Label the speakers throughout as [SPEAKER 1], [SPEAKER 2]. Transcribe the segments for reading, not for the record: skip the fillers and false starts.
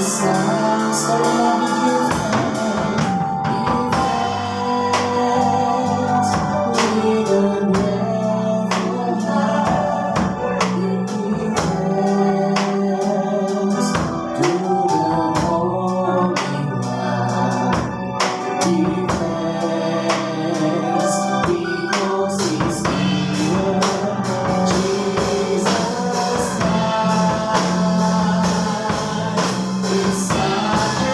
[SPEAKER 1] songs are love with a grateful heart. Give thanks to the Holy One. Give thanks because He's here. Jesus died. It's such a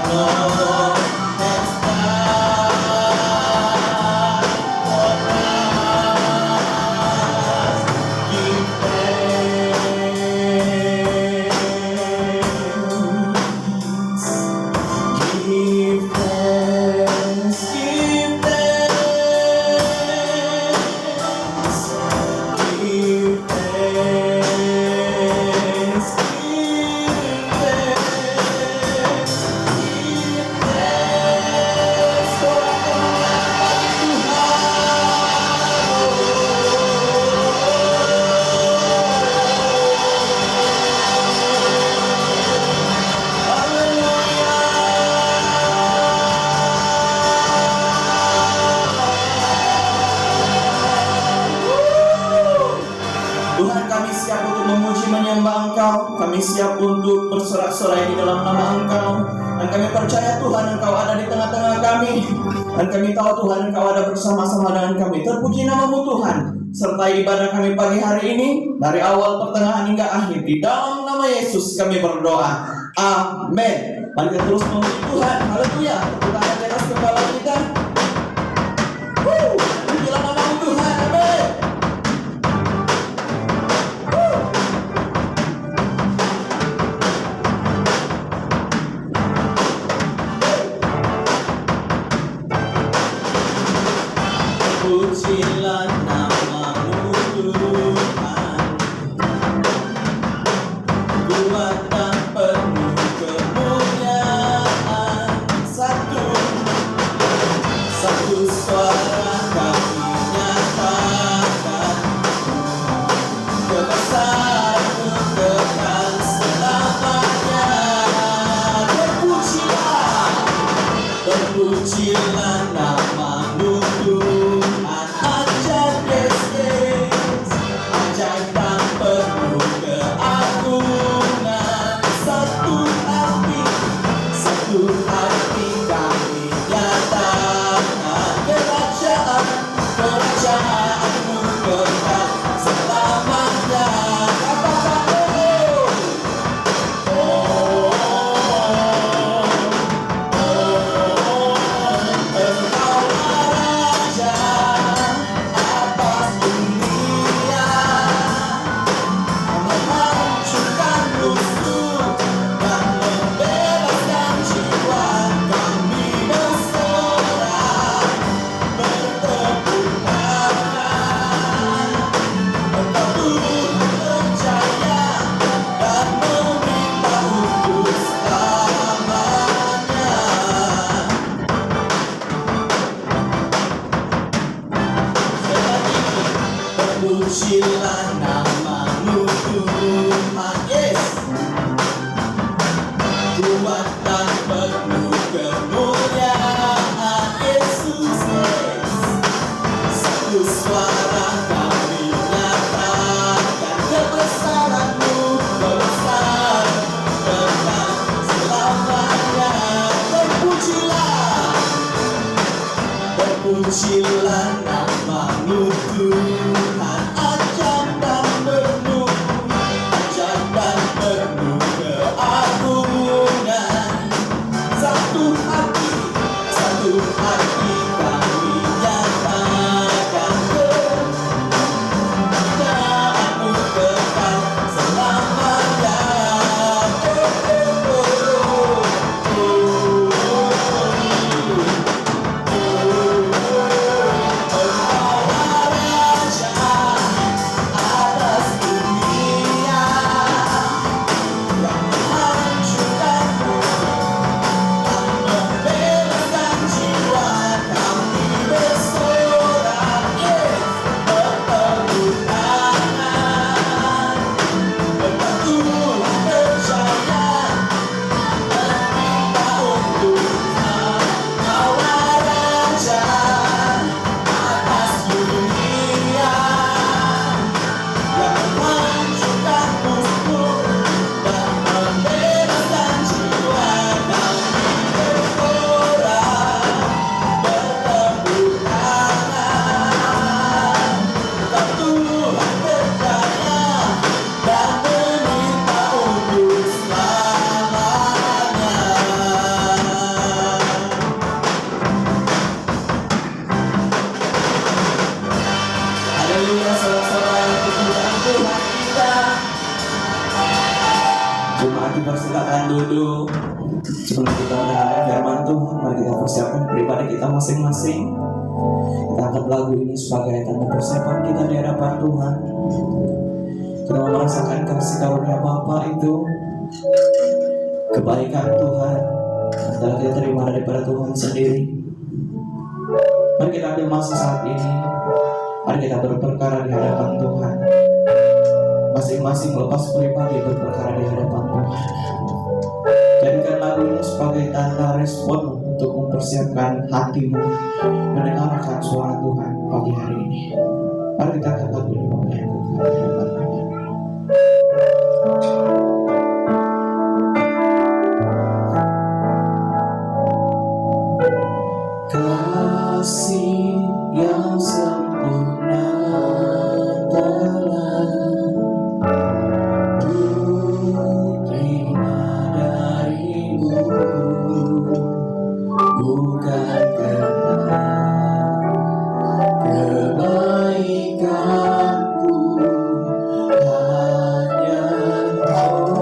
[SPEAKER 1] Lord has done for us. Give thanks. Give thanks. Give thanks. Give thanks. Give thanks. Give thanks for Tuhan, kami siap untuk memuji menyembah Engkau. Kami siap untuk bersorak-sorai di dalam nama Engkau. Dan kami percaya Tuhan Engkau ada di tengah-tengah kami. Dan kami tahu Tuhan Engkau ada bersama-sama dengan kami. Terpuji namamu Tuhan. Sertai ibadah kami pagi hari ini. Dari awal, pertengahan hingga akhir. Di dalam nama Yesus kami berdoa. Amin. Mari kita terus memuji Tuhan. Haleluya. Tepuk tangan di atas kepala kita. Pujilah namamu Tuhan. Amin. Pujilah namamu Tuhan, kuatan penuh kemuliaan. Satu suara kami nyatakan, kebesaran-Mu kekal selamanya. Terpujilah namamu Tuhan. Ajaib Yesus, ajaib dan penuh keagungan. Satu hati kami nyatakan, kerajaan-Mu kekal selamanya. Kami firman Tuhan, mari kita persiapkan pribadi kita masing-masing. Kita angkat lagu ini sebagai tanda persiapan kita di hadapan Tuhan. Kita merasakan kasih karunia Bapa itu, kebaikan Tuhan yang telah kita terima daripada Tuhan sendiri. Mari kita ambil masa saat ini. Mari kita berperkara di hadapan Tuhan. Masing-masing lepas pribadi berperkara di hadapan Tuhan. Jadikan lagu ini sebagai tanda respon untuk mempersiapkan hatimu mendengarkan suara Tuhan pagi hari ini. Mari kita angkat lagu ini memuliakan Tuhan di hadapan Tuhan. Kasih yang sempurna telah kuterima darimu, bukan karena kebaikanku, hanya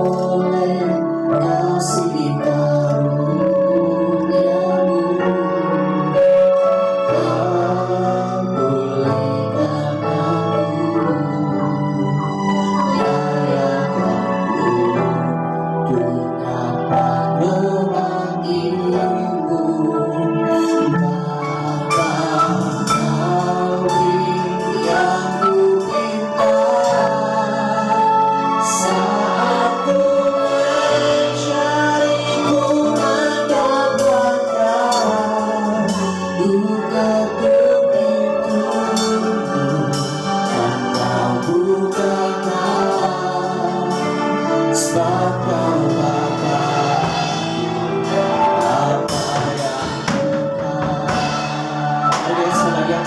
[SPEAKER 1] oleh kasih karuniamu.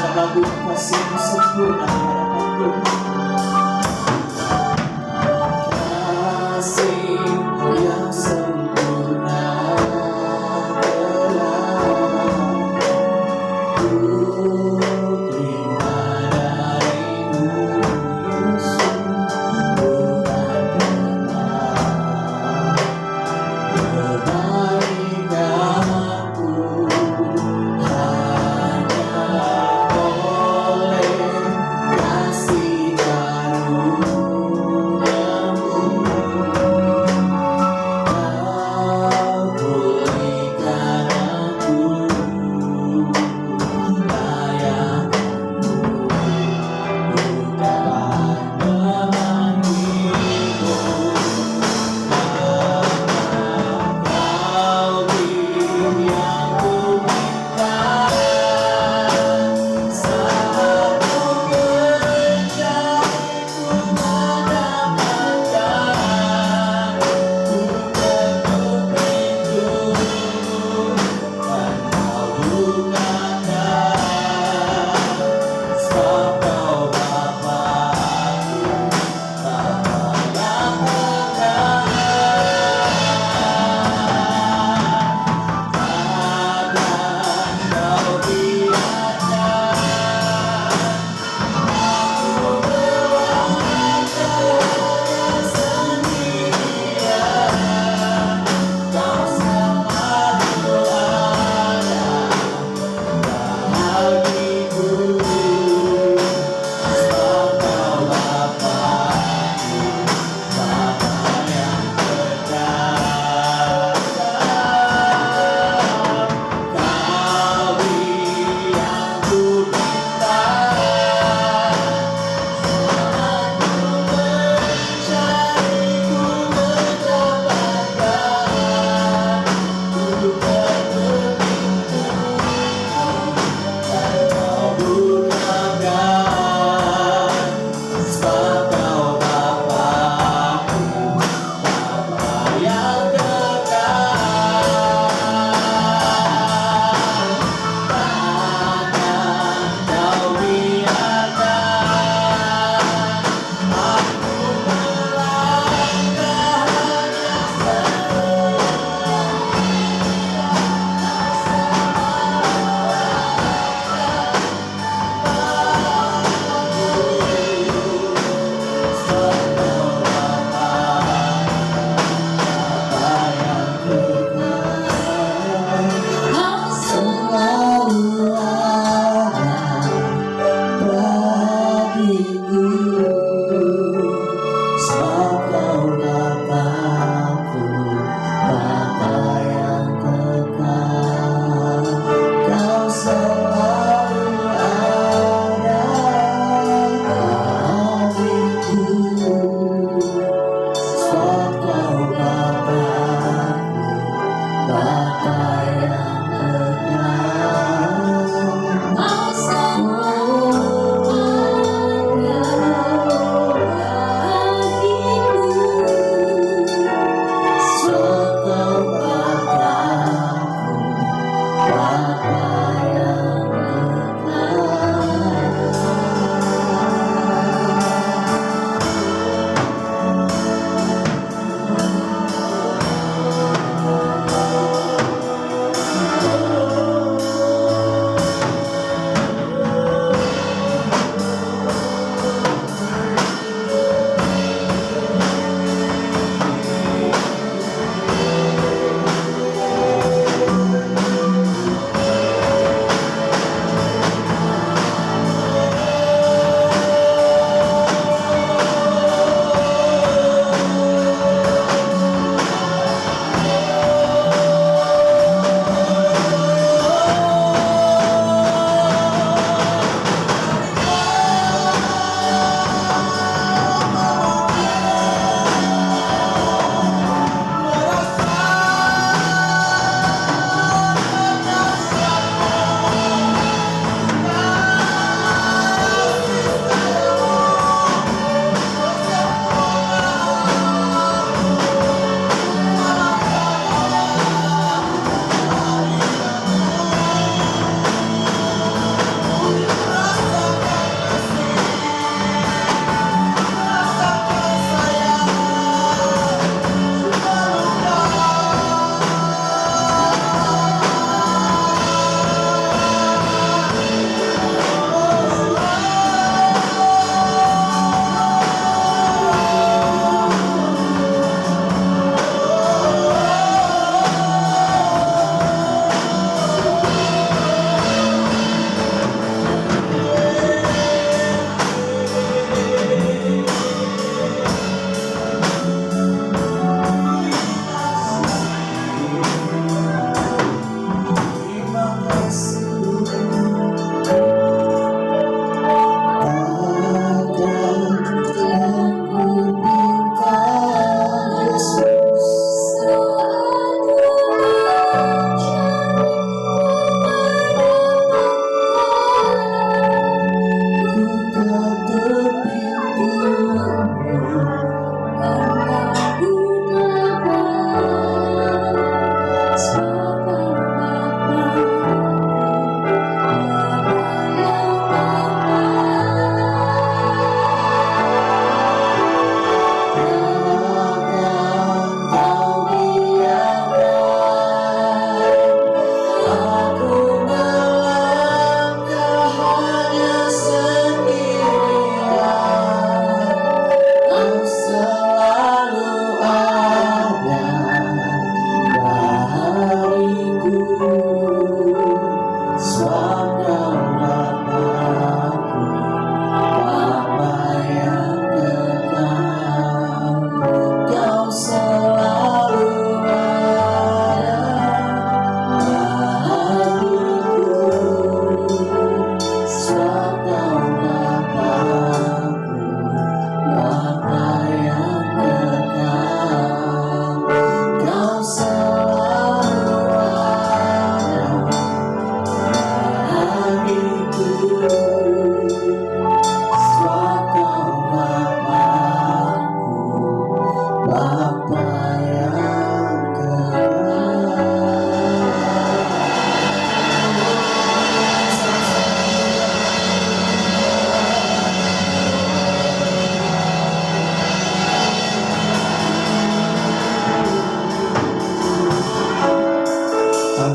[SPEAKER 1] Lagu kasih sempurna hadapan kasih yang sempurna telah kuterima darimu, Yesus, bukan karena kebaikanku, hanya oleh kasih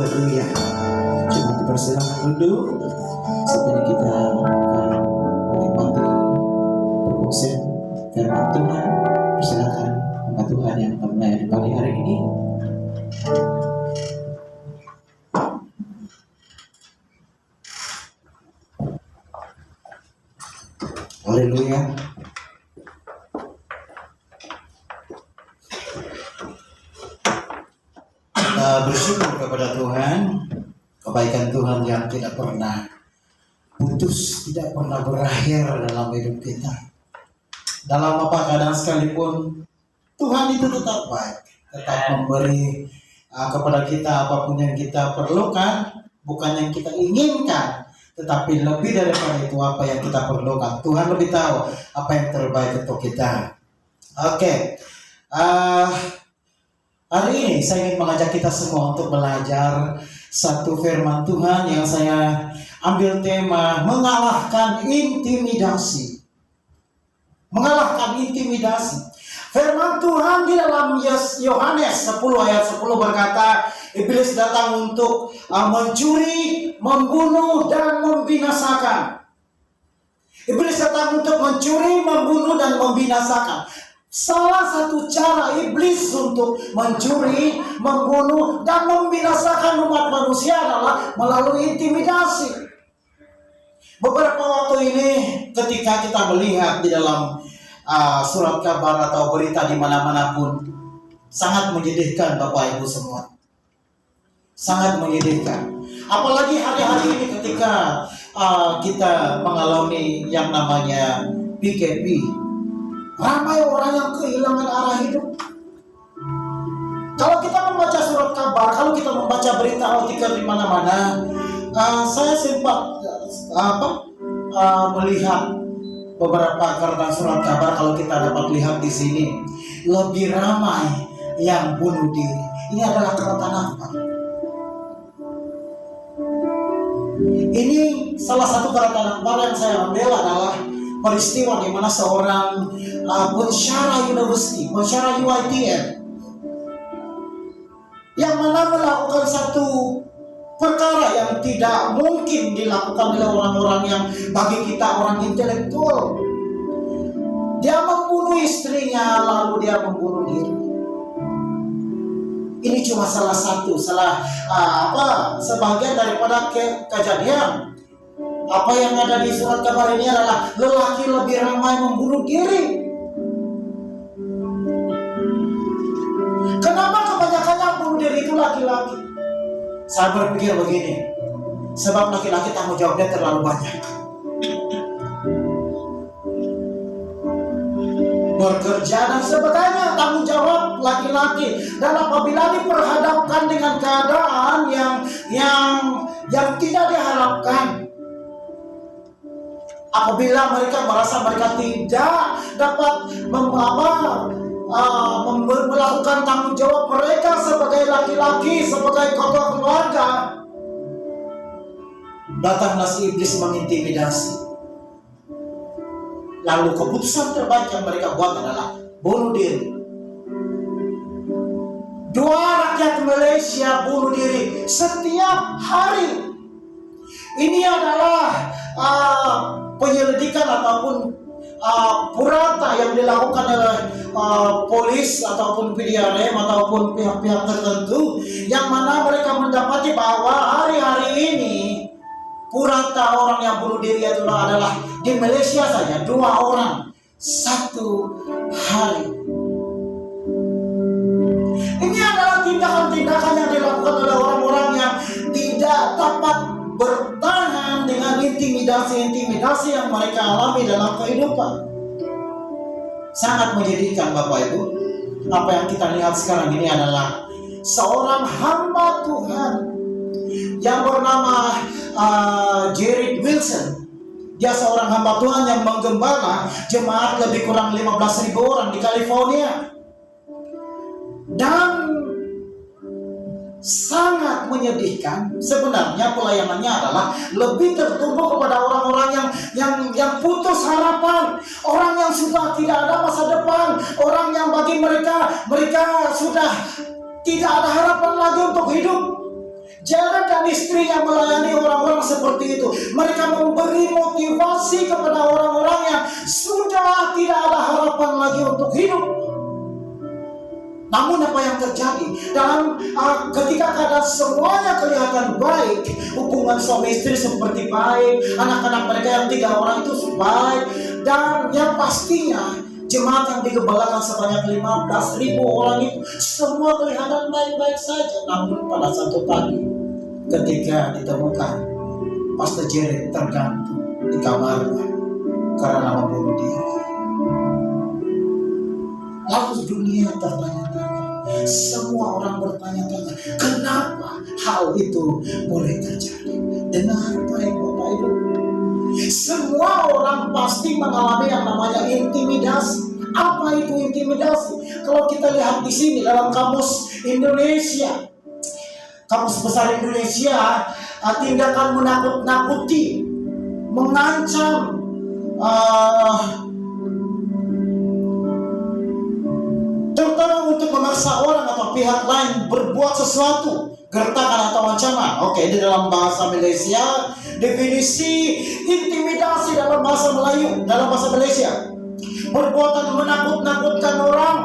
[SPEAKER 1] Haleluya. Cuma dipersilakan duduk. Setelah kita akan menikmati perkongsian firman Tuhan, persilakan hamba Tuhan yang akan melayani pagi hari ini. Haleluya. Kita bersyukur kepada Tuhan, kebaikan Tuhan yang tidak pernah putus, tidak pernah berakhir dalam hidup kita. Dalam apa keadaan sekalipun, Tuhan itu tetap baik, tetap memberi kepada kita apapun yang kita perlukan, bukan yang kita inginkan, tetapi lebih daripada itu apa yang kita perlukan. Tuhan lebih tahu apa yang terbaik untuk kita. Oke. Hari ini saya ingin mengajak kita semua untuk belajar satu firman Tuhan yang saya ambil tema mengalahkan intimidasi. Mengalahkan intimidasi. Firman Tuhan di dalam Yohanes 10 ayat 10 berkata, iblis datang untuk mencuri, membunuh, dan membinasakan. Iblis datang untuk mencuri, membunuh, dan membinasakan. Salah satu cara iblis untuk mencuri, membunuh, dan membinasakan umat manusia adalah melalui intimidasi. Beberapa waktu ini ketika kita melihat di dalam surat kabar atau berita di mana-mana pun, sangat menyedihkan Bapak Ibu semua. Sangat menyedihkan. Apalagi hari-hari ini ketika kita mengalami yang namanya PKP. Ramai orang yang kehilangan arah hidup. Kalau kita membaca surat kabar, kalau kita membaca berita artikel di mana-mana, saya sempat melihat beberapa kertas surat kabar. Kalau kita dapat lihat di sini, lebih ramai yang bunuh diri. Ini adalah kertas apa? Ini salah satu kertas yang saya ambil adalah peristiwa di mana seorang pensyarah university, pensyarah UiTM, yang mana melakukan satu perkara yang tidak mungkin dilakukan oleh orang-orang yang bagi kita orang intelektual. Dia membunuh istrinya, lalu dia membunuh diri. Ini cuma sebagian daripada kejadian. Apa yang ada di surat kabar ini adalah lelaki lebih ramai membunuh diri. Kenapa kebanyakan yang bunuh diri itu laki-laki? Saya berpikir begini, sebab laki-laki tanggung jawabnya terlalu banyak. Bekerja dan sebagainya, tanggung jawab laki-laki. Dan apabila diperhadapkan dengan keadaan yang tidak diharapkan, apabila mereka merasa mereka tidak dapat melakukan tanggung jawab mereka sebagai laki-laki, sebagai ketua keluarga, datanglah si iblis mengintimidasi. Lalu keputusan terbaik yang mereka buat adalah bunuh diri. 2 rakyat Malaysia bunuh diri setiap hari. Ini adalah penyelidikan ataupun purata yang dilakukan oleh polis ataupun PDRM ataupun pihak-pihak tertentu, yang mana mereka mendapati bahwa hari-hari ini purata orang yang bunuh diri itu adalah di Malaysia saja 2 orang satu hari. Ini adalah tindakan-tindakan yang dilakukan oleh orang-orang yang tidak dapat bertahan dengan intimidasi yang mereka alami dalam kehidupan. Sangat menyedihkan Bapak Ibu. Apa yang kita lihat sekarang ini adalah seorang hamba Tuhan yang bernama Jared Wilson. Dia seorang hamba Tuhan yang menggembala jemaat lebih kurang 15.000 orang di California. Dan sangat menyedihkan. Sebenarnya pelayanannya adalah lebih tertumpu kepada orang-orang yang putus harapan, orang yang sudah tidak ada masa depan, orang yang bagi mereka sudah tidak ada harapan lagi untuk hidup.
[SPEAKER 2] Jared dan istrinya melayani orang-orang seperti itu. Mereka memberi motivasi kepada orang-orang yang sudah tidak ada harapan lagi untuk hidup. Namun apa yang terjadi dalam ketika keadaan semuanya kelihatan baik, hubungan suami istri seperti baik, anak-anak mereka yang 3 orang itu baik, dan yang pastinya jemaat yang digembalakan sebanyak 15.000 orang itu semua kelihatan baik-baik saja. Namun pada satu pagi ketika ditemukan Pastor Jared tergantung di kamarnya karena membunuh diri, lalu dunia tertanya-tanya, semua orang bertanya-tanya, kenapa hal itu boleh terjadi? Dengar baik Bapak Ibu, semua orang pasti mengalami yang namanya intimidasi. Apa itu intimidasi? Kalau kita lihat di sini dalam kamus Indonesia, kamus besar Indonesia, tindakan menakut-nakuti, mengancam, terutama untuk memaksa orang atau pihak lain berbuat sesuatu, gertakan atau ancaman. Oke, di dalam bahasa Malaysia, definisi intimidasi dalam bahasa Melayu, dalam bahasa Malaysia, perbuatan menakut-nakutkan orang,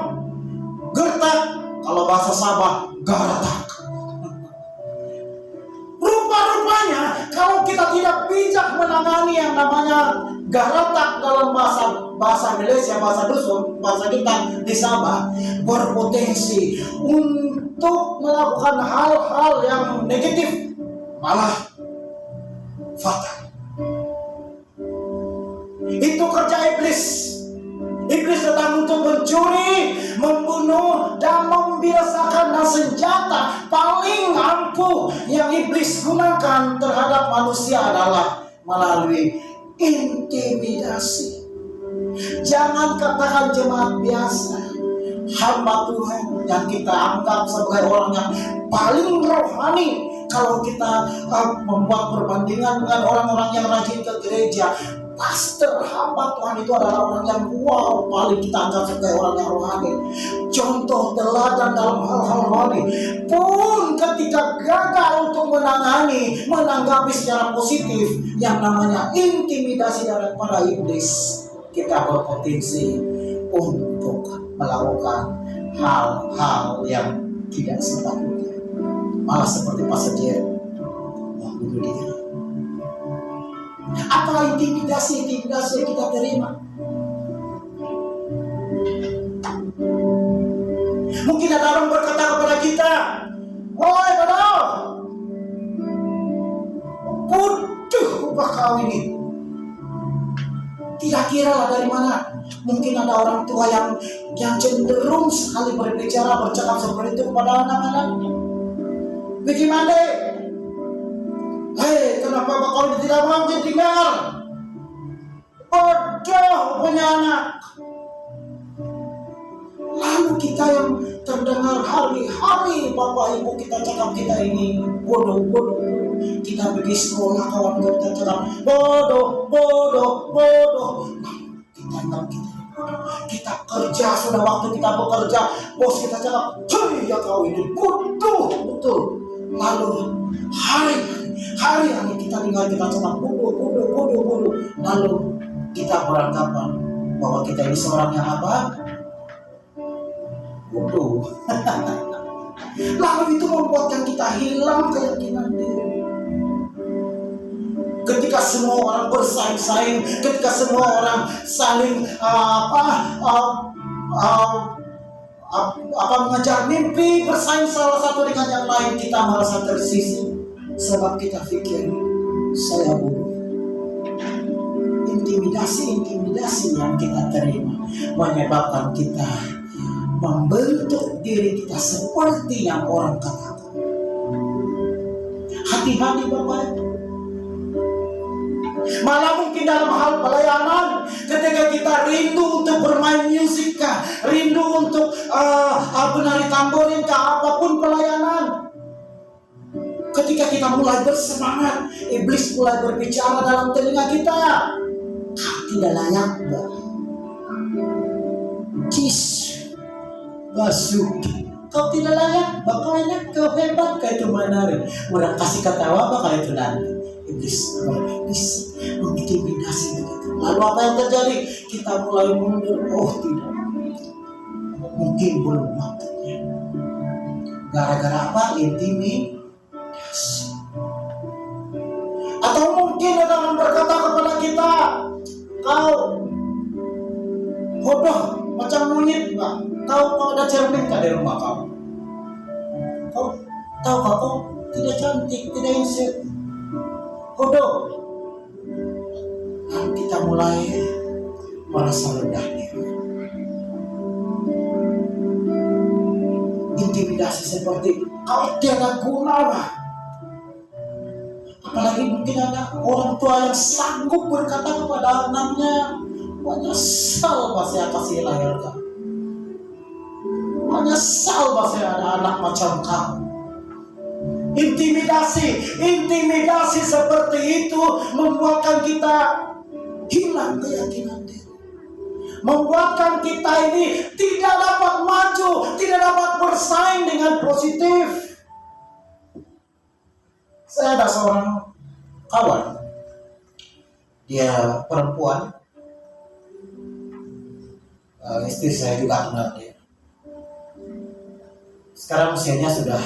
[SPEAKER 2] gertak. Kalau bahasa Sabah, garatak. Rupa-rupanya kalau kita tidak bijak menangani yang namanya garatak dalam bahasa Malaysia, bahasa dusun, bahasa kita di Sabah, berpotensi untuk melakukan hal-hal yang negatif, malah fatal. Itu kerja iblis. Iblis datang untuk mencuri, membunuh, dan membinasakan. Dan senjata paling ampuh yang iblis gunakan terhadap manusia adalah melalui intimidasi. Jangan katakan jemaat biasa, hamba Tuhan yang kita anggap sebagai orang yang paling rohani. Kalau kita membuat perbandingan dengan orang-orang yang rajin ke gereja, pastor hamba Tuhan itu adalah orang yang paling kita anggap sebagai orang yang rohani, contoh teladan dalam hal-hal rohani. Pun ketika gagal untuk menanggapi secara positif yang namanya intimidasi daripada iblis, kita berpotensi untuk melakukan hal-hal yang tidak sepatutnya, malah seperti Pastor Jared membunuh diri. Apa intimidasi yang kita terima? Mungkin ada orang berkata kepada kita, "Woi Bado, butuh upah kau ini." Tidak kira lah dari mana. Mungkin ada orang tua yang cenderung sekali bercakap seperti itu kepada anak-anaknya. Bagaimana? Hei, kenapa kau tidak mau ditinggal? Bodoh punya anak. Lalu kita yang terdengar hari-hari Bapak Ibu kita cakap kita ini bodoh. Kita pergi sekolah, kawan kita cakap bodoh. Nah, kita kerja, sudah waktu kita bekerja, bos kita cakap, hei ya kau ini bodoh betul. Lalu hari-hari kita tinggal kita cakap bodoh. Lalu kita beranggapan bahwa kita ini seorang yang apa? Bodoh. Lalu itu membuatkan kita hilang keyakinan diri. Ketika semua orang bersaing-saing, ketika semua orang saling mengejar mimpi, bersaing salah satu dengan yang lain, kita merasa tersisih sebab kita pikir saya bodoh. Intimidasi yang kita terima menyebabkan kita membentuk diri kita seperti yang orang katakan. Hati-hati Bapak. Malah mungkin dalam hal pelayanan, ketika kita rindu untuk bermain musik, rindu untuk menari tamborin, apapun pelayanan, ketika kita mulai bersemangat, iblis mulai berbicara dalam telinga kita, tidak layak, Cis, basuh, kau tidak layak, makanya kau hebat, kau itu menarik. Orang kasih ketawa, bakal itu nanti. Iblis mengintimidasi begitu. Lalu apa yang terjadi? Kita mulai mundur. Oh tidak, mungkin belum waktunya. Gara-gara apa? Intimidasi. Atau mungkin ada yang berkata kepada kita, kau bodoh macam monyet, Pak. Kau ada cermin kah di rumah kau? Kau tahu kau tidak cantik, tidak insert, bodoh. Dan kita mulai merasa rendah diri. Intimidasi seperti kau tiada guna, Pak. Apalagi mungkin ada orang tua yang sanggup berkata kepada anaknya, menyesal pas saya kasih lahir kamu. Menyesal pas saya ada anak macam kamu. Intimidasi seperti itu membuatkan kita hilang keyakinan diri. Membuatkan kita ini tidak dapat maju, tidak dapat bersaing dengan positif. Saya ada seorang kawan, dia perempuan, istri saya juga kenal dia. Sekarang usianya sudah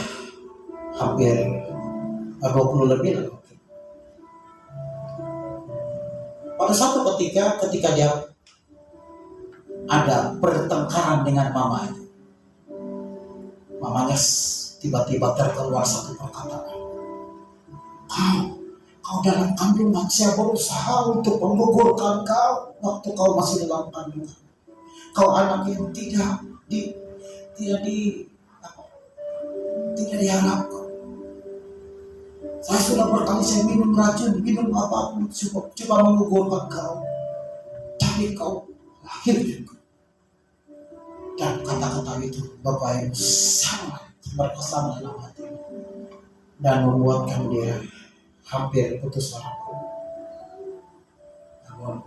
[SPEAKER 2] hampir 20 lebih lah. Pada satu ketika dia ada pertengkaran dengan mamanya tiba-tiba terkeluar satu perkataan. Kau dalam kandungan, saya berusaha untuk menggugurkan kau waktu kau masih dalam kandungan. Kau anak yang tidak diharapkan. Saya sudah berkali saya minum racun, minum apapun coba menggugurkan kau. Tapi kau lahir juga. Dan kata-kata itu Bapak Ibu sangat berkesan dalam hati dan membuatkan dia hampir putus asa. Namun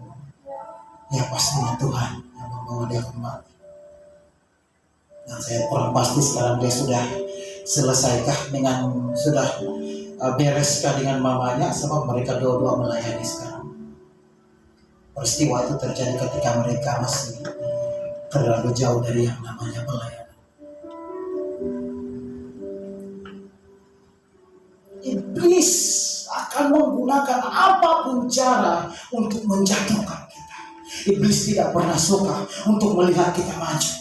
[SPEAKER 2] ya pastinya Tuhan yang membawa dia kembali. Dan saya kurang pasti sekarang dia sudah selesaikah dengan sudah bereskah dengan mamanya, sebab mereka dua-dua melayani sekarang. Peristiwa itu terjadi ketika mereka masih terlalu jauh dari yang namanya pelayanan. Iblis akan menggunakan apapun cara untuk menjatuhkan kita. Iblis tidak pernah suka untuk melihat kita maju.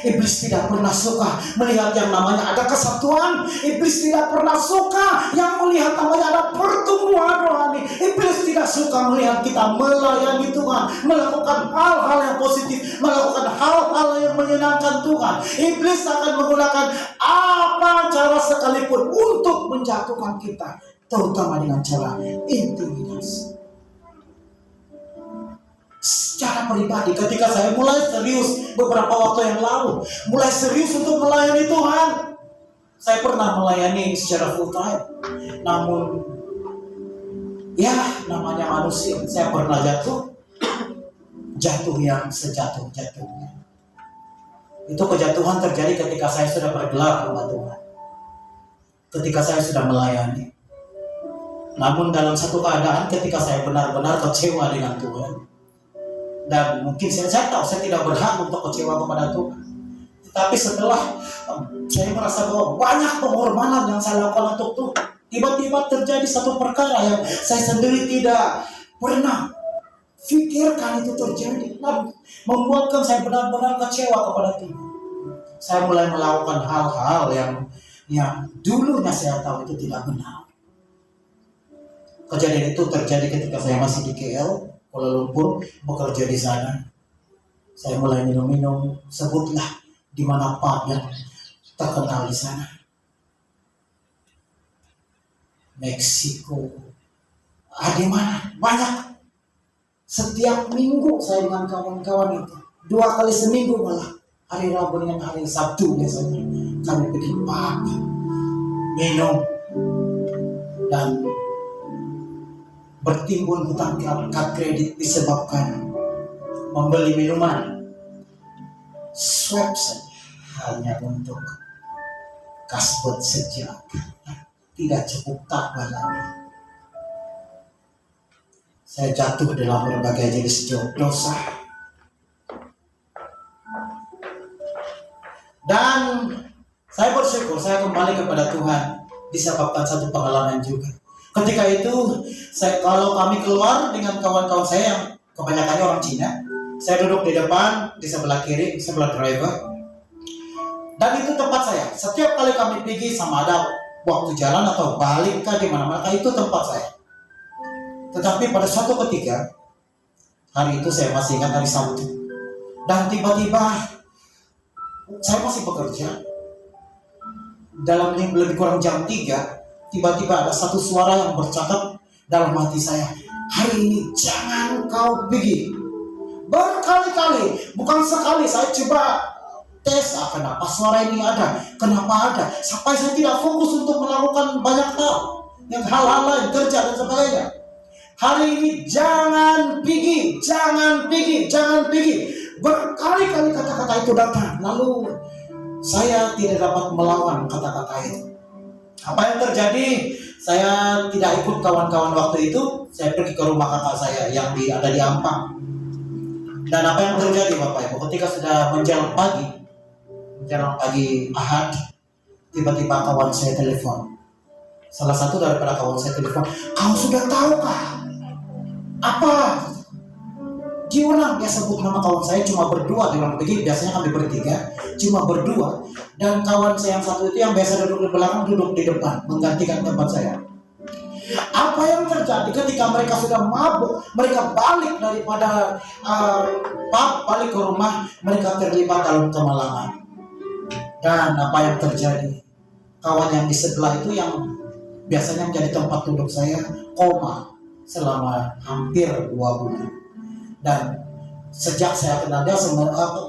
[SPEAKER 2] Iblis tidak pernah suka melihat yang namanya ada kesatuan. Iblis tidak pernah suka yang melihat namanya ada pertumbuhan rohani. Iblis tidak suka melihat kita melayani Tuhan, melakukan hal-hal yang positif, melakukan hal-hal yang menyenangkan Tuhan. Iblis akan menggunakan apa cara sekalipun untuk menjatuhkan kita, terutama dengan cara intimidasi. Secara pribadi, ketika saya mulai serius beberapa waktu yang lalu, mulai serius untuk melayani Tuhan, saya pernah melayani secara full time. Namun, ya namanya manusia, saya pernah jatuh yang sejatuh-jatuhnya. Itu kejatuhan terjadi ketika saya sudah bergelar rumah Tuhan, ketika saya sudah melayani. Namun dalam satu keadaan ketika saya benar-benar kecewa dengan Tuhan. Dan mungkin saya tahu saya tidak berhak untuk kecewa kepada Tuhan. Tetapi setelah saya merasa bahwa banyak pengorbanan yang saya lakukan untuk Tuhan, tiba-tiba terjadi satu perkara yang saya sendiri tidak pernah pikirkan itu terjadi. Nah, membuatkan saya benar-benar kecewa kepada Tuhan. Saya mulai melakukan hal-hal yang dulunya saya tahu itu tidak benar. Kejadian itu terjadi ketika saya masih di KL, Kuala Lumpur, bekerja di sana. Saya mulai minum-minum, sebutlah di mana pub yang terkenal di sana. Meksiko, di mana banyak. Setiap minggu saya dengan kawan-kawan itu, 2 kali seminggu malah, hari Rabu dengan hari Sabtu biasanya kami pergi pub, minum, dan bertimbun hutang kartu kredit disebabkan membeli minuman swab saja hanya untuk kasbet sejak tidak cukup takwa lagi. Saya jatuh dalam berbagai jenis dosa. Dan saya bersyukur saya kembali kepada Tuhan disebabkan satu pengalaman juga. Ketika itu kalau kami keluar dengan kawan-kawan saya yang kebanyakannya orang Cina, saya duduk di depan, di sebelah kiri, sebelah driver. Dan itu tempat saya. Setiap kali kami pergi sama ada waktu jalan atau balik ke mana-mana, itu tempat saya. Tetapi pada suatu ketika, hari itu saya masih ingat hari Sabtu. Dan tiba-tiba saya masih bekerja. Dalam lebih kurang jam 3, tiba-tiba ada satu suara yang bercakap dalam hati saya. Hari ini jangan kau pergi. Berkali-kali, bukan sekali, saya coba tes kenapa suara ini ada, kenapa ada. Sampai saya tidak fokus untuk melakukan banyak hal-hal lain, kerja dan sebagainya. Hari ini jangan pergi, jangan pergi, jangan pergi. Berkali-kali kata-kata itu datang. Lalu saya tidak dapat melawan kata-kata itu. Apa yang terjadi? Saya tidak ikut kawan-kawan waktu itu. Saya pergi ke rumah kakak saya yang ada di Ampang. Dan apa yang terjadi Bapak Ibu? Ketika sudah menjelang pagi Ahad, tiba-tiba kawan saya telepon. Salah satu daripada kawan saya telepon, kau sudah tahukah? Apa? Gimana? Dia sebut nama kawan saya cuma berdua di ruang pergi. Biasanya kami bertiga, cuma berdua. Dan kawan saya yang satu itu yang biasa duduk di belakang, duduk di depan, menggantikan tempat saya. Apa yang terjadi ketika mereka sudah mabuk, mereka balik daripada pub, balik ke rumah, mereka terlibat dalam kemalangan. Dan apa yang terjadi? Kawan yang di sebelah itu yang biasanya menjadi tempat duduk saya, koma selama hampir 2 bulan. Dan sejak saya kenal dia,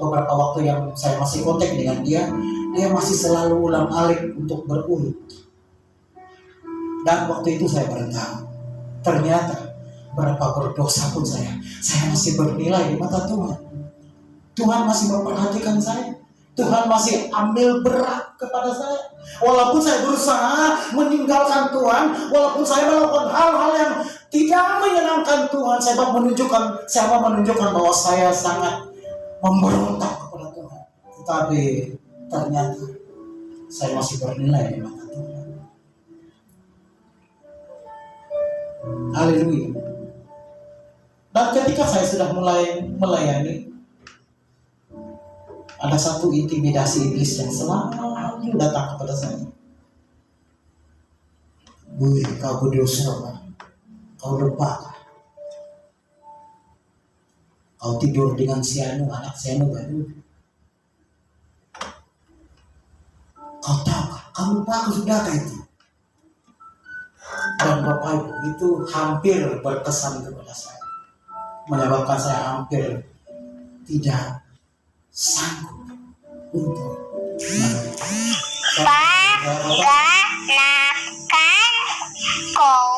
[SPEAKER 2] beberapa waktu yang saya masih kontak dengan dia masih selalu ulang-alik untuk berulut. Dan waktu itu saya beritahu, ternyata berapa berdosa pun saya masih bernilai di mata Tuhan. Tuhan masih memperhatikan saya. Tuhan masih ambil berat kepada saya. Walaupun saya berusaha meninggalkan Tuhan, walaupun saya melakukan hal-hal yang tidak menyenangkan Tuhan, saya menunjukkan bahwa saya sangat memberontak kepada Tuhan. Tetapi ternyata saya masih bernilai di mata Tuhan. Haleluya. Dan ketika saya sudah mulai melayani, ada satu intimidasi iblis yang selalu datang kepada saya. Wih, kau berdosa, kau lupa, kau tidur dengan si Anu, anak si Anu baru. Kau tahu, kau lupa, kau sudah itu. Dan Bapak Ibu, itu hampir berkesan kepada saya, menyebabkan saya hampir tidak sanggup untuk
[SPEAKER 3] Panakan kau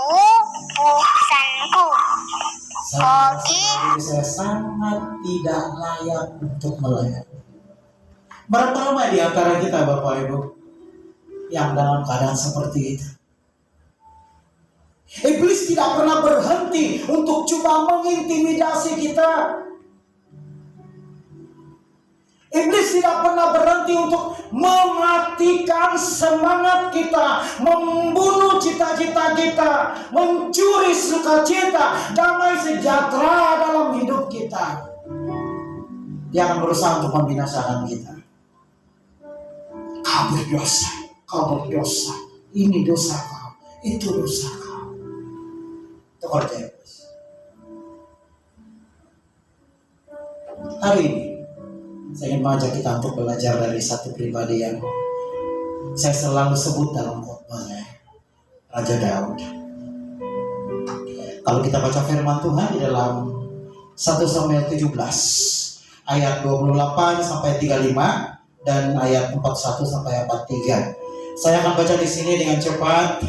[SPEAKER 3] busanku.
[SPEAKER 2] Saya sangat tidak layak untuk melayani. Berapa ramai di antara kita Bapak Ibu yang dalam keadaan seperti itu? Iblis tidak pernah berhenti untuk coba mengintimidasi kita. Iblis tidak pernah berhenti untuk mematikan semangat kita, membunuh cita-cita kita, mencuri sukacita, damai sejahtera dalam hidup kita. Dia akan berusaha untuk membinasakan kita. Kau berdosa, ini dosa kau, itu dosa kau. Itu kerja iblis. Hari ini saya ingin mengajak kita untuk belajar dari satu pribadi yang saya selalu sebut dalam khotbahnya, Raja Daud. Kalau kita baca firman Tuhan di dalam 1 Samuel 17 ayat 28 sampai 35 dan ayat 41 sampai 43. Saya akan baca di sini dengan cepat.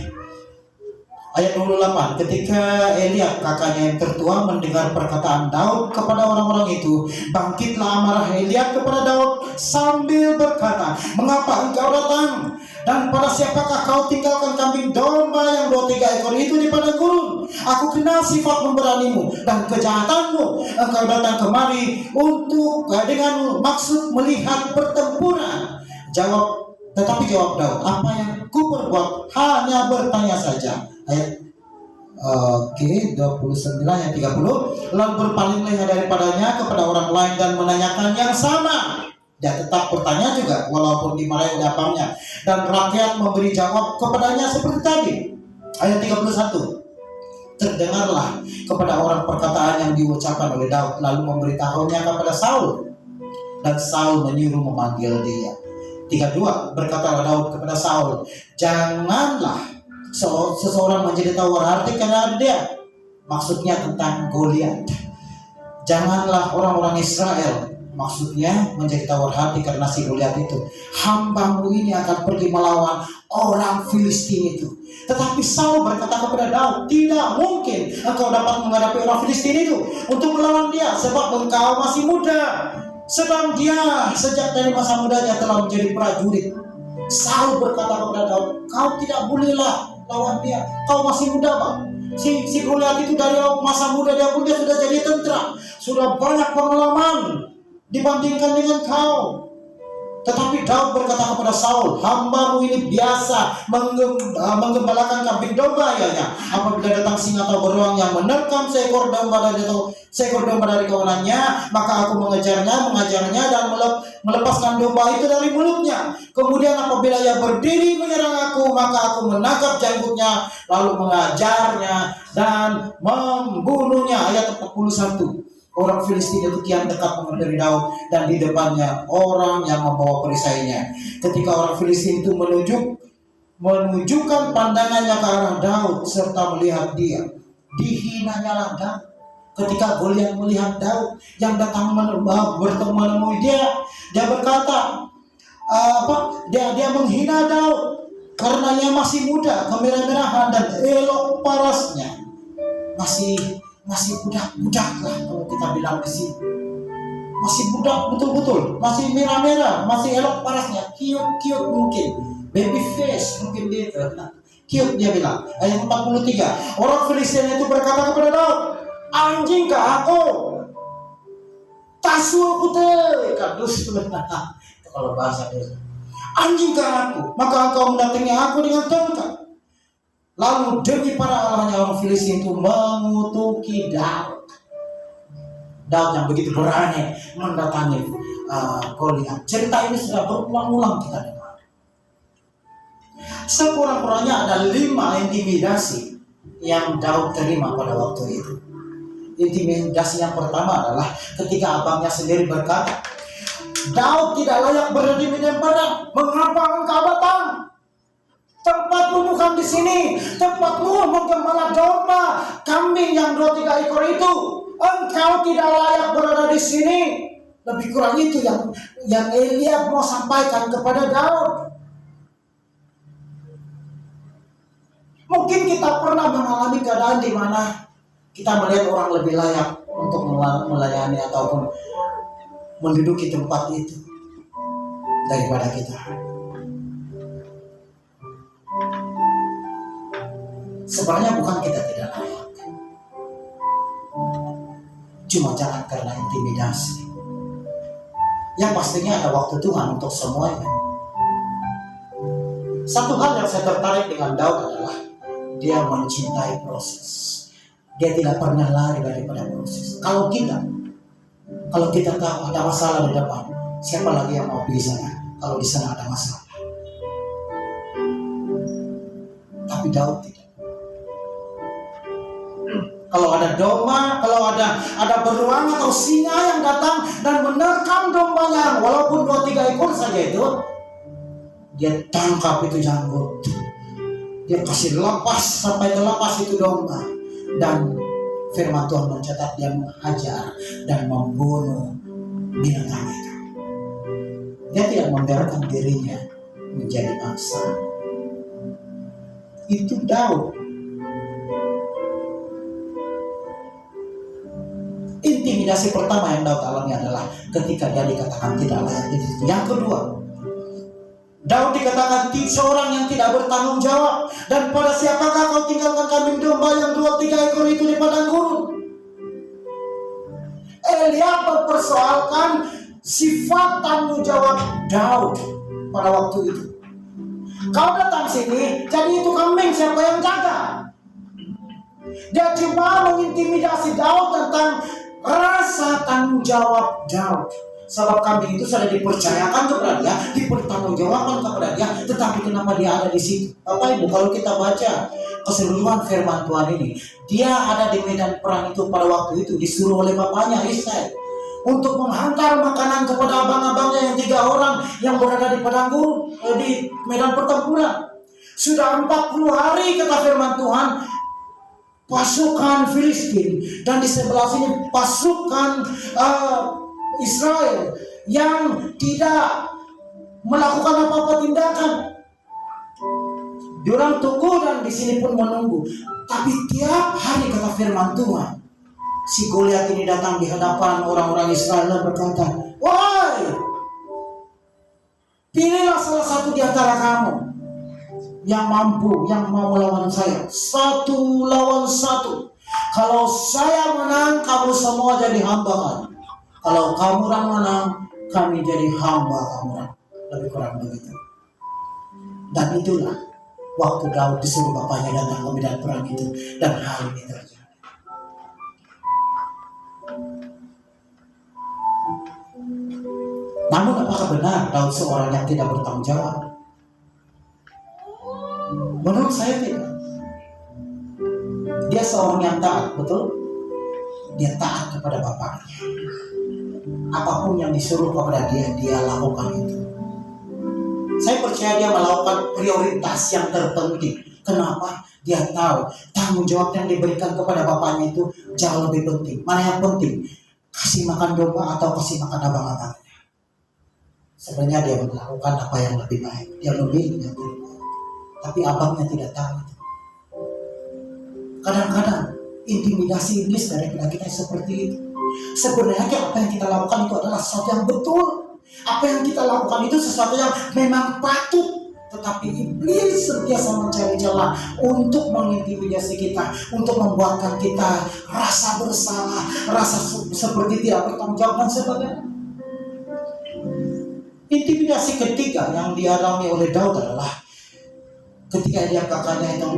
[SPEAKER 2] Ayat 28, ketika Eliab kakaknya yang tertua mendengar perkataan Daud kepada orang-orang itu, bangkitlah amarah Eliab kepada Daud sambil berkata, mengapa engkau datang? Dan pada siapakah kau tinggalkan kambing domba yang 2-3 ekor itu di padang gurun? Aku kenal sifat memberanimu dan kejahatanmu. Engkau datang kemari untuk dengan maksud melihat pertempuran. Tetapi jawab Daud, apa yang ku perbuat hanya bertanya saja. Ayat 29 ayat 30. Lalu berpalinglah daripadanya kepada orang lain dan menanyakan yang sama. Dia tetap bertanya juga walaupun dimarahi oleh abangnya. Dan rakyat memberi jawab kepadanya seperti tadi. Ayat 31. Terdengarlah kepada orang perkataan yang diucapkan oleh Daud, lalu memberitahunya kepada Saul. Dan Saul menyuruh memanggil dia. 32. Berkatalah Daud kepada Saul, janganlah seseorang menjadi tawar hati karena dia. Maksudnya tentang Goliat. Janganlah orang-orang Israel, maksudnya menjadi tawar hati karena si Goliat itu. Hambamu ini akan pergi melawan orang Filistin itu. Tetapi Saul berkata kepada Daud, tidak mungkin engkau dapat menghadapi orang Filistin itu untuk melawan dia, sebab engkau masih muda, sedang dia sejak dari masa mudanya telah menjadi prajurit. Saul berkata kepada Daud, kau tidak bolehlah lawan dia, kau masih muda bang. Si Goliat itu dari masa muda dia pun dia sudah jadi tentara, sudah banyak pengalaman dibandingkan dengan kau. Tetapi Daud berkata kepada Saul, hambamu ini biasa menggembalakan kambing domba ya. Apabila datang singa atau beruang yang menerkam seekor domba dari kawanannya, maka aku mengajarnya dan melepaskan domba itu dari mulutnya. Kemudian apabila ia berdiri menyerang aku, maka aku menangkap janggutnya, lalu mengajarnya dan membunuhnya. Ayat 41. Orang Filistin itu kian dekat menghadiri Daud, dan di depannya orang yang membawa perisainya. Ketika orang Filistin itu menunjukkan pandangannya ke arah Daud serta melihat dia, dihinanya Daud. Ketika Goliat melihat Daud yang datang menemui dia, dia berkata, dia menghina Daud karena ia masih muda, kemerah-merahan dan elok parasnya. Masih budak-budak lah kalau kita bilang di sini. Masih budak betul-betul, masih merah-merah, masih elok parasnya, cute mungkin, baby face mungkin gitu. Cute dia bilang. Ayat 43. Orang Filistin itu berkata kepada Daud, anjing ke aku, tasu aku teh, kadus kalau bahasa dia. Anjing ke aku, maka engkau mendatangi aku dengan tongkat. Lalu demi para allahnya orang Filistin itu mengutuki Daud. Daud yang begitu berani mendatangi Goliat. Cerita ini sudah berulang-ulang kita dengar. Sekurang-kurangnya ada 5 intimidasi yang Daud terima pada waktu itu. Intimidasi yang pertama adalah ketika abangnya sendiri berkata, Daud tidak layak berada di medan perang. Mengapa engkau datang? Tempatmu bukan di sini. Tempatmu menggembala domba, kambing yang 2-3 ekor itu. Engkau tidak layak berada di sini. Lebih kurang itu yang Eliab mau sampaikan kepada Daud. Mungkin kita pernah mengalami keadaan di mana kita melihat orang lebih layak untuk melayani ataupun menduduki tempat itu daripada kita. Sebenarnya bukan kita tidak layak, cuma jangan karena intimidasi. Yang pastinya ada waktu Tuhan untuk semuanya. Satu hal yang saya tertarik dengan Daud adalah dia mencintai proses. Dia tidak pernah lari daripada proses. Kalau kita tahu ada masalah di depan, siapa lagi yang mau pilih sana? Kalau di sana ada masalah. Tapi Daud tidak. Kalau ada domba, kalau ada beruang atau singa yang datang dan menerkam dombanya, walaupun 2-3 ekor saja itu, dia tangkap itu janggut. Dia kasih lepas sampai terlepas itu domba. Dan firman Tuhan mencatat dia menghajar dan membunuh binatang itu. Dia tidak membiarkan dirinya menjadi bangsa. Itu Daud. Intimidasi pertama yang Daud alami adalah ketika dia dikatakan tidak layak di situ. Yang kedua, Daud dikatakan seorang yang tidak bertanggung jawab. Dan pada siapakah kau tinggalkan kambing domba yang 2-3 ekor itu di padang gurun? Eliab mempersoalkan sifat tanggung jawab Daud pada waktu itu. Kau datang sini, jadi itu kambing siapa yang jaga? Dia cuma mengintimidasi Daud tentang rasa tanggung jawab Daud. Sebab kambing itu sudah dipercayakan kepada dia, dipertanggungjawabkan kepada dia, tetapi kenapa dia ada di situ? Bapak Ibu, kalau kita baca keseluruhan firman Tuhan ini, dia ada di medan perang itu pada waktu itu, disuruh oleh bapaknya Isai untuk menghantar makanan kepada abang-abangnya yang 3 orang yang berada di padang gurun, di medan pertempuran. Sudah 40 hari kata firman Tuhan, pasukan Filistin, dan di sebelah sini pasukan Israel yang tidak melakukan apa-apa tindakan. Diorang tunggu dan di sini pun menunggu. Tapi tiap hari kata firman Tuhan, si Goliat ini datang di hadapan orang-orang Israel dan berkata, "Wahai, pilihlah salah satu di antara kamu yang mampu, yang mau melawan saya. 1 lawan 1. Kalau saya menang, kamu semua jadi hamba kami. Kalau kamu orang menang, kami jadi hamba kamu." Lebih kurang begitu. Dan itulah waktu Daud disuruh bapaknya datang ke medan perang itu, dan hal ini terjadi. Namun apakah benar Daud seorang yang tidak bertanggung jawab? Menurut saya tidak. Dia seorang yang taat, betul? Dia taat kepada bapaknya. Apapun yang disuruh kepada dia, dia lakukan itu. Saya percaya dia melakukan prioritas yang terpenting. Kenapa? Dia tahu tanggung jawab yang diberikan kepada bapaknya itu jauh lebih penting. Mana yang penting? Kasih makan domba atau kasih makan abang-abangnya? Sebenarnya dia melakukan apa yang lebih baik. Dia memilih yang lebih baik. Tapi abangnya tidak tahu itu. Kadang-kadang intimidasi iblis dari kita seperti itu. Sebenarnya apa yang kita lakukan itu adalah sesuatu yang betul. Apa yang kita lakukan itu sesuatu yang memang patut. Tetapi iblis senantiasa mencari celah untuk mengintimidasi kita, untuk membuatkan kita rasa bersalah, rasa seperti tidak bertanggung jawab dan sebagainya. Intimidasi ketiga yang dialami oleh Daud adalah ketika Eliab kakaknya yang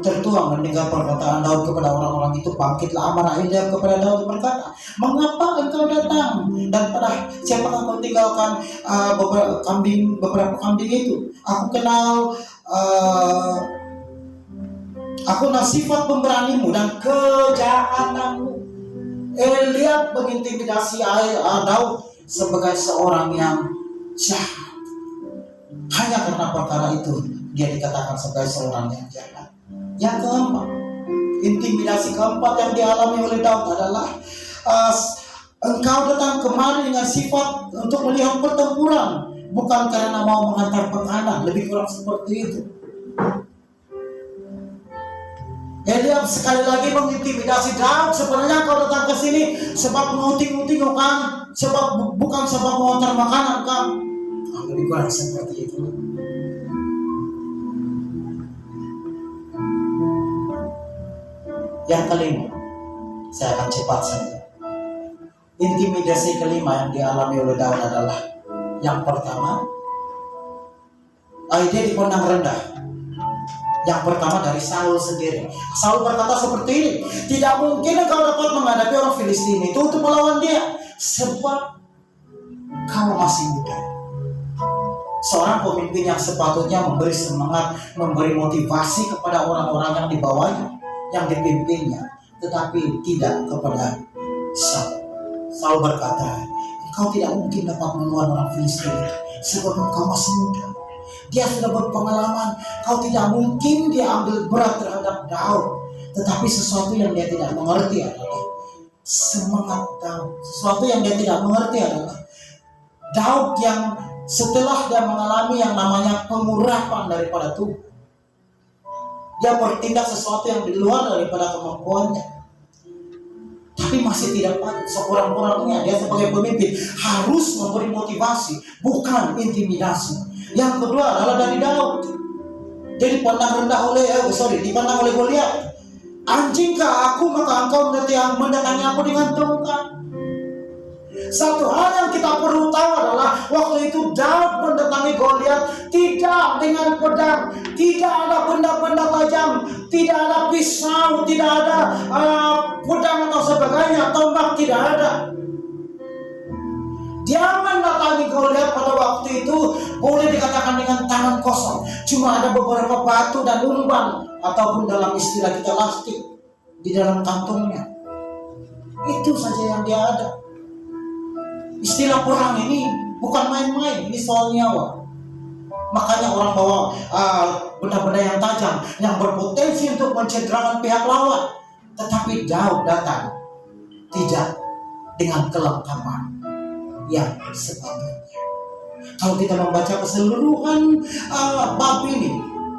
[SPEAKER 2] tertuang mendengar perkataan Daud kepada orang-orang itu, bangkitlah amarah Eliab kepada Daud berkata, "Mengapa engkau datang? Dan pada siapakah kau tinggalkan beberapa kambing itu? Aku kenal sifat pemberanimu dan kejahatanmu." Eliab mengintimidasi Daud sebagai seorang yang jahat. Hanya karena perkara itu dia dikatakan sebagai seorang yang jahat. Yang keempat, intimidasi keempat yang dialami oleh Daud adalah engkau datang kemari dengan sifat untuk melihat pertempuran, bukan karena mau mengantar makanan. Lebih kurang seperti itu. Eliab sekali lagi mengintimidasi Daud. Sebenarnya kau datang ke sini sebab mau tinggal-tinggalkan, sebab bukan sebab mau antar makanan kan? Lebih kurang seperti itu. Yang kelima, saya akan cepat saja. Intimidasi kelima yang dialami oleh Daud adalah yang pertama, dia dipandang rendah. Yang pertama dari Saul sendiri. Saul berkata seperti ini, "Tidak mungkin engkau dapat menghadapi orang Filistin itu untuk melawan dia, sebab kau masih muda." Seorang pemimpin yang sepatutnya memberi semangat, memberi motivasi kepada orang-orang yang di bawahnya, yang dipimpinnya, tetapi tidak kepada Saul. Saul berkata, "Engkau tidak mungkin dapat melawan orang Filistin sebab engkau masih muda. Dia sudah berpengalaman. Kau tidak mungkin dia ambil berat terhadap Daud." Tetapi sesuatu yang dia tidak mengerti adalah semangat Daud. Sesuatu yang dia tidak mengerti adalah Daud yang setelah dia mengalami yang namanya pengurapan daripada Tuhan, dia bertindak sesuatu yang di luar daripada kemampuannya. tapi masih tidak patut. Sekurang-kurangnya dia sebagai pemimpin harus memberi motivasi, bukan intimidasi. Yang kedua adalah dari Daud. Dia dipandang oleh Goliat. Anjingkah aku, maka engkau mendatangi aku dengan tongkat. Satu hal yang kita perlu tahu adalah waktu itu Daud mendatangi Goliat tidak dengan pedang, tidak ada benda-benda tajam, tidak ada pisau, tidak ada pedang atau sebagainya, tombak tidak ada. Dia mendatangi Goliat pada waktu itu boleh dikatakan dengan tangan kosong. Cuma ada beberapa batu dan umpan ataupun dalam istilah kita lastik di dalam kantongnya. Itu saja yang dia ada. Istilah perang ini bukan main-main, ini soal nyawa. Makanya orang bawa benda-benda yang tajam, yang berpotensi untuk mencederakan pihak lawan. Tetapi Daud datang tidak dengan kelengkapan yang sepatutnya. Kalau kita membaca keseluruhan bab ini,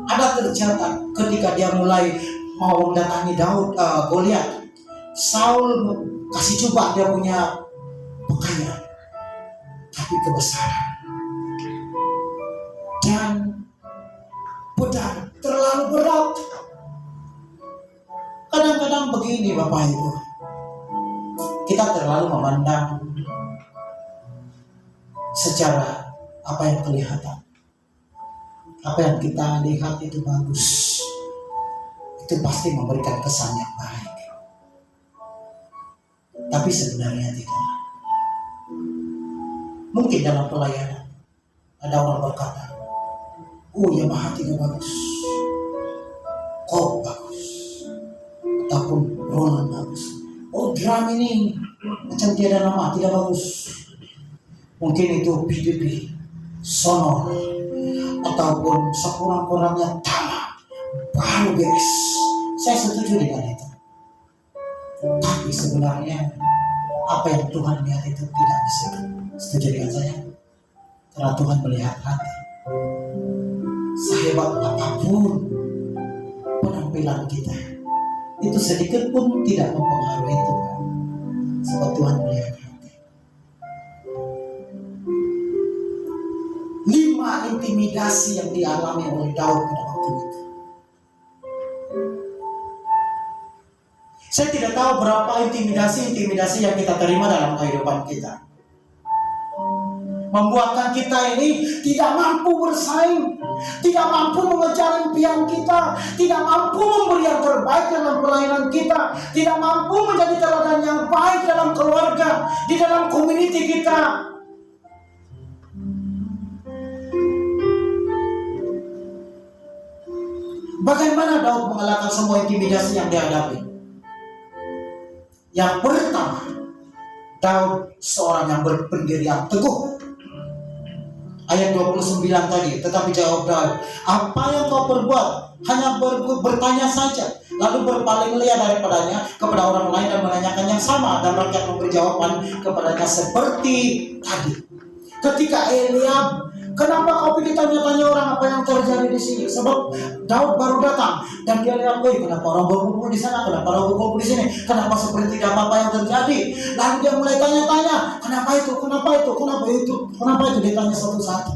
[SPEAKER 2] ada tercatat ketika dia mulai mau mendatangi Goliat, Saul kasih coba dia punya pakaian, tapi kebesaran dan pedang terlalu berat. Kadang-kadang begini Bapak Ibu, kita terlalu memandang secara apa yang kelihatan. Apa yang kita lihat itu bagus, itu pasti memberikan kesan yang baik. Tapi sebenarnya tidak. Mungkin dalam pelayanan ada orang berkata, oh ya Maha tidak bagus, kok bagus, ataupun Roland bagus, oh drum ini macam tiada nama, tidak bagus. Mungkin itu PDP, sonor, ataupun sekurang-kurangnya tamat, baru beres. Saya setuju dengan itu. Tapi sebenarnya apa yang Tuhan lihat itu tidak bisa. Setuju dengan saya? Karena Tuhan melihat hati. Sehebat apapun penampilan kita, itu sedikit pun tidak mempengaruhi Tuhan. Sebab Tuhan melihat hati. 5 intimidasi yang dialami oleh Daud pada waktu itu. Saya tidak tahu berapa intimidasi yang kita terima dalam kehidupan kita. Membuatkan kita ini tidak mampu bersaing, tidak mampu mengejar impian kita, tidak mampu memberi yang terbaik dalam pelayanan kita, tidak mampu menjadi teladan yang baik dalam keluarga, di dalam komuniti kita. Bagaimana Daud mengalahkan semua intimidasi yang dihadapi? Yang pertama, Daud seorang yang berpendirian teguh. Ayat 29 tadi, tetapi jawab Daud, apa yang kau perbuat? Hanya bertanya saja, lalu berpaling liar daripadanya kepada orang lain dan menanyakan yang sama, dan rakyat memberi jawaban kepadanya seperti tadi. Ketika Eliab, kenapa kau pergi tanya-tanya orang apa yang terjadi di sini? Sebab Daud baru datang dan dia lihat, kenapa orang berkumpul di sana? Kenapa orang berkumpul di sini? Kenapa seperti tidak apa-apa yang terjadi? Lalu dia mulai tanya-tanya, kenapa itu? Kenapa itu? Kenapa itu? Kenapa itu? Dia tanya satu-satu.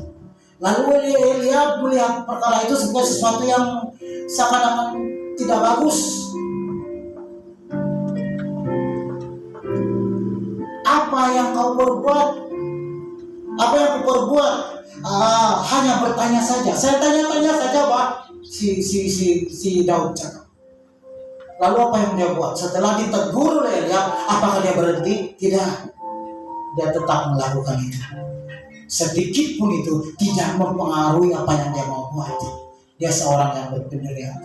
[SPEAKER 2] Lalu Eliab melihat perkara itu sebagai sesuatu yang seakan-akan tidak bagus. Apa yang kau perbuat? Apa yang kau perbuat? Hanya bertanya saja. Saya tanya-tanya saja, Pak. Si Daud cakap. Lalu apa yang dia buat? Setelah ditegur oleh Eliab, apakah dia berhenti? Tidak. Dia tetap melakukan itu. Sedikit pun itu tidak mempengaruhi apa yang dia mau buat. Dia seorang yang berpendirian.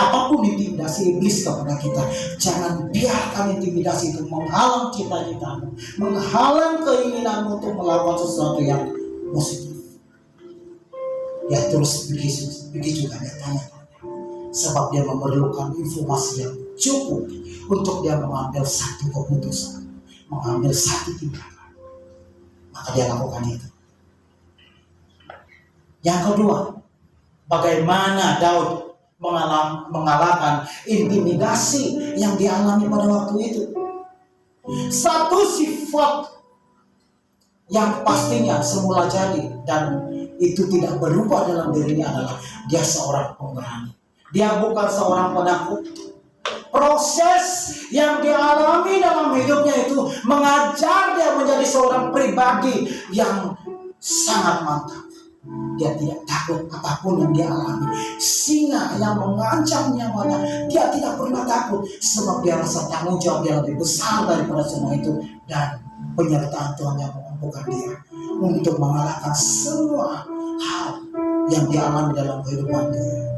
[SPEAKER 2] Apapun intimidasi iblis kepada kita, jangan biarkan intimidasi itu menghalang cita-citamu, menghalang keinginanmu untuk melakukan sesuatu yang positif. Dia terus pergi juga dia tanya, sebab dia memerlukan informasi yang cukup untuk dia mengambil satu keputusan, mengambil satu tindakan. Maka dia lakukan itu. Yang kedua, bagaimana Daud mengalahkan intimidasi yang dialami pada waktu itu. Satu sifat yang pastinya semula jadi dan itu tidak berubah dalam dirinya adalah dia seorang pemberani. Dia bukan seorang penakut. Proses yang dialami dalam hidupnya itu mengajar dia menjadi seorang pribadi yang sangat mantap. Dia tidak takut apapun yang dia alami. Singa yang mengancam nyawanya, dia tidak pernah takut sebab dia rasa tanggung jawab dia lebih besar daripada semua itu, dan penyertaan Tuhan yang memampukan dia untuk mengalahkan semua hal yang dialami dalam kehidupan dia.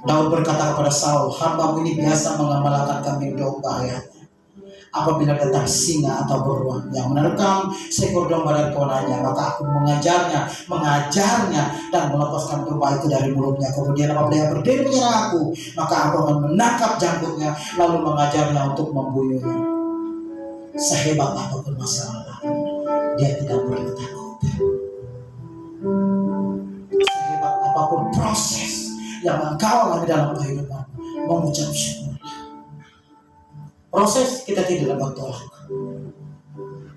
[SPEAKER 2] Daud berkata kepada Saul, "Hamba-Mu ini biasa mengamalkan kambing domba ayatnya. Apabila datang singa atau beruang yang menerkam seekor domba dari kawanannya, maka aku mengajarnya dan melepaskan domba itu dari mulutnya. Kemudian apabila dia berdiri menyerang aku, maka aku akan menangkap janggutnya lalu mengajarnya untuk membunuhnya." Sehebat apapun masalah, dia tidak pernah takut. Sehebat apapun proses yang engkau alami dalam kehidupan, mengucap syukur. Proses kita tidak dapat tolak.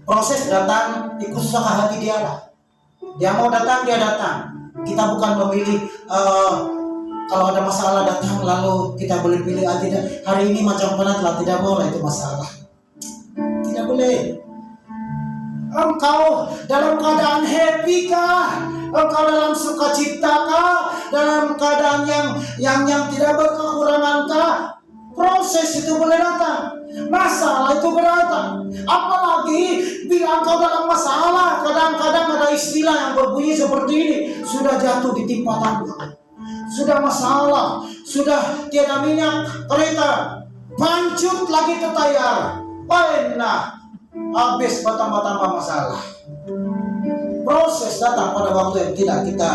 [SPEAKER 2] Proses datang ikut suka hati dia lah. Dia mau datang, dia datang. Kita bukan memilih kalau ada masalah datang lalu kita boleh pilih tidak. Hari ini macam mana lah, tidak boleh itu masalah. Tidak boleh. Engkau dalam keadaan happy kah? Engkau dalam sukacita kah? Dalam keadaan yang tidak berkekurangan kah? Proses itu boleh datang. Masalah itu berdatang. Apalagi bila engkau dalam masalah, kadang-kadang ada istilah yang berbunyi seperti ini: sudah jatuh di timpa tangga, sudah masalah, sudah tiada minyak kereta, pancut lagi ke tayar, pernah habis bertambah-tambah masalah. Proses datang pada waktu yang tidak kita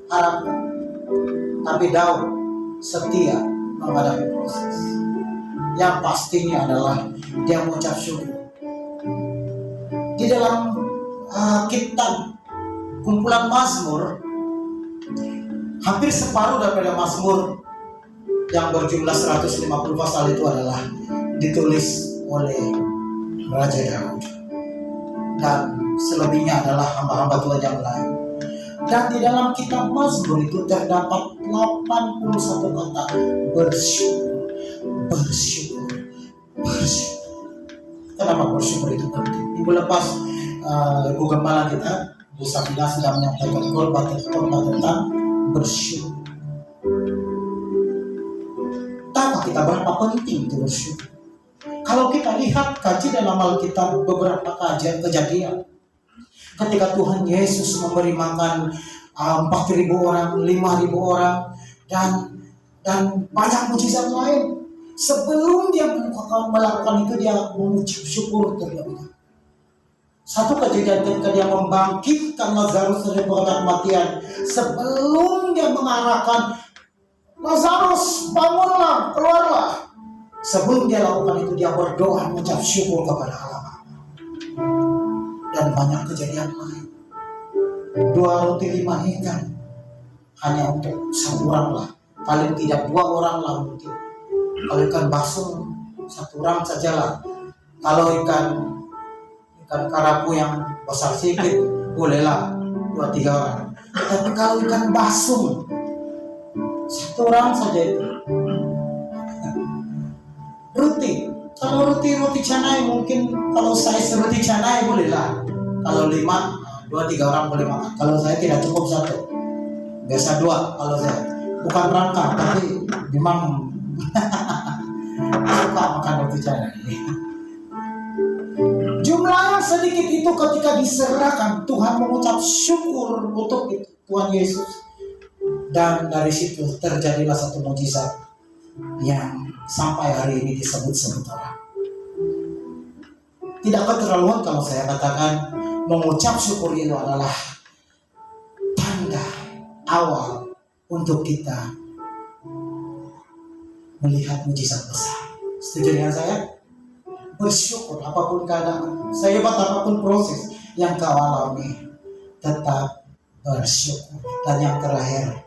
[SPEAKER 2] harapkan, tapi Daud setia menghadapi proses. Yang pastinya adalah dia mengucap syukur. Di dalam kitab kumpulan Mazmur, hampir separuh daripada Mazmur yang berjumlah 150 pasal itu adalah ditulis oleh Raja Daud, dan selebihnya adalah hamba-hamba Tuhan yang lain. Dan di dalam kitab Mazmur itu terdapat 81 kata bersyukur, bersyukur, bersyukur. Kenapa bersyukur itu penting? Minggu lepas Ibu Gembala kita, Bu Sabina, sudah menyampaikan khotbah tentang bersyukur. Tahu kita berapa penting itu bersyukur? Kalau kita lihat kaji dalam Alkitab beberapa kejadian, ketika Tuhan Yesus memberi makan 4.000 orang, 5.000 orang, dan banyak mujizat lain. Sebelum dia melakukan itu, dia mengucap syukur terlebih dahulu. Satu kejadian ketika dia membangkitkan Lazarus dari kematian, sebelum dia mengarahkan Lazarus, bangunlah, keluarlah. Sebelum dia lakukan itu, dia berdoa mengucap syukur kepada Allah. Dan banyak kejadian lain. 2 roti 5 ikan hanya untuk 1 orang lah, paling tidak 2 orang lah mungkin. Kalau ikan basung 1 orang sajalah. Kalau ikan karapu yang besar sedikit bolehlah 2-3 orang. Tapi kalau ikan basung 1 orang saja itu. Roti, kalau roti canai mungkin, kalau saya roti canai bolehlah. Kalau 5, 2-3 orang boleh makan. Kalau saya tidak cukup 1, biasa 2 kalau saya. Bukan rangka, tapi memang suka makan roti canai. Jumlah yang sedikit itu ketika diserahkan, Tuhan mengucap syukur untuk itu, Tuhan Yesus. Dan dari situ terjadilah satu mujizat yang sampai hari ini disebut-sebut orang. Tidak keterlaluan kalau saya katakan mengucap syukur itu adalah tanda awal untuk kita melihat mujizat besar. Setuju dengan saya? Bersyukur apapun keadaan, sehebat apapun proses yang kau alami, tetap bersyukur. Dan yang terakhir,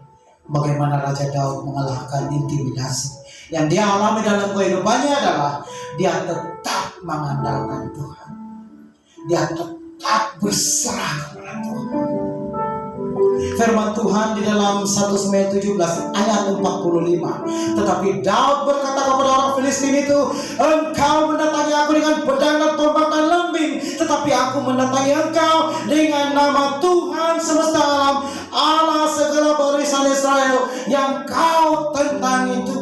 [SPEAKER 2] bagaimana Raja Daud mengalahkan intimidasi. Yang dia alami dalam kehidupannya adalah dia tetap mengandalkan Tuhan. Dia tetap berserah kepada Tuhan. Firman Tuhan di dalam 1 Samuel 17 ayat 45. Tetapi Daud berkata kepada orang Filistin itu, engkau mendatangi aku dengan pedang dan tombak dan lembing, tetapi aku mendatangi engkau dengan nama Tuhan semesta alam, Allah segala barisan Israel yang kau tentang itu.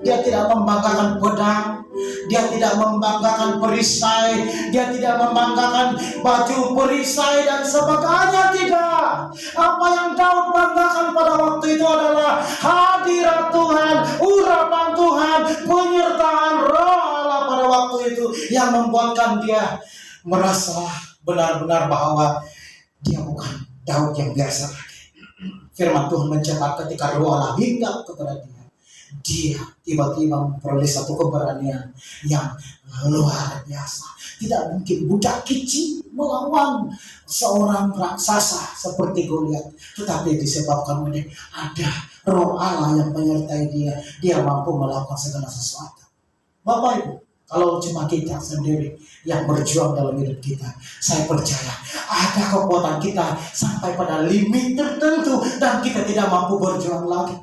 [SPEAKER 2] Dia tidak membanggakan pedang, dia tidak membanggakan perisai, dia tidak membanggakan baju perisai dan sebagainya, tidak. Apa yang Daud banggakan pada waktu itu adalah hadirat Tuhan, urapan Tuhan, penyertaan Roh Allah pada waktu itu yang membuatkan dia merasa benar-benar bahwa dia bukan Daud yang biasa lagi. Firman Tuhan mencatat ketika Roh Allah hinggap kepada dia tiba-tiba memperoleh satu keberanian yang luar biasa. Tidak mungkin budak kecil melawan seorang raksasa seperti Goliat, tetapi disebabkan oleh ada Roh Allah yang menyertai dia, dia mampu melakukan segala sesuatu. Bapak Ibu, kalau cuma kita sendiri yang berjuang dalam hidup kita, saya percaya ada kekuatan kita sampai pada limit tertentu dan kita tidak mampu berjuang lagi.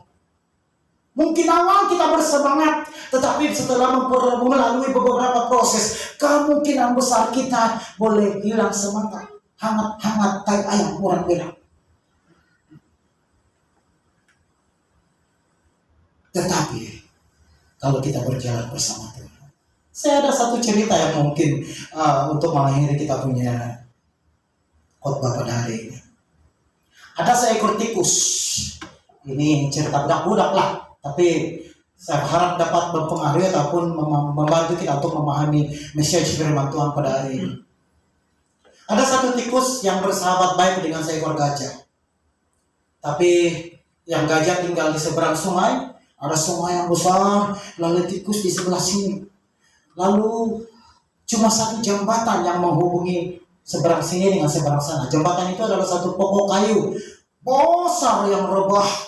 [SPEAKER 2] Mungkin awal kita bersemangat, tetapi setelah melalui beberapa proses, kemungkinan besar kita boleh hilang semangat. Hangat-hangat kayak ayam orang bilang. Tetapi kalau kita berjalan bersama Tuhan, saya ada satu cerita yang mungkin untuk mengakhiri kita punya khotbah pada hari ini. Ada seekor tikus. Ini cerita budak-budak lah. Tapi saya harap dapat mempengaruhi ataupun membantu kita untuk memahami message firman Tuhan pada hari ini. Ada satu tikus yang bersahabat baik dengan seekor gajah. Tapi yang gajah tinggal di seberang sungai, ada sungai yang besar, lalu tikus di sebelah sini. Lalu cuma satu jembatan yang menghubungi seberang sini dengan seberang sana. Jembatan itu adalah satu pokok kayu besar yang rebah.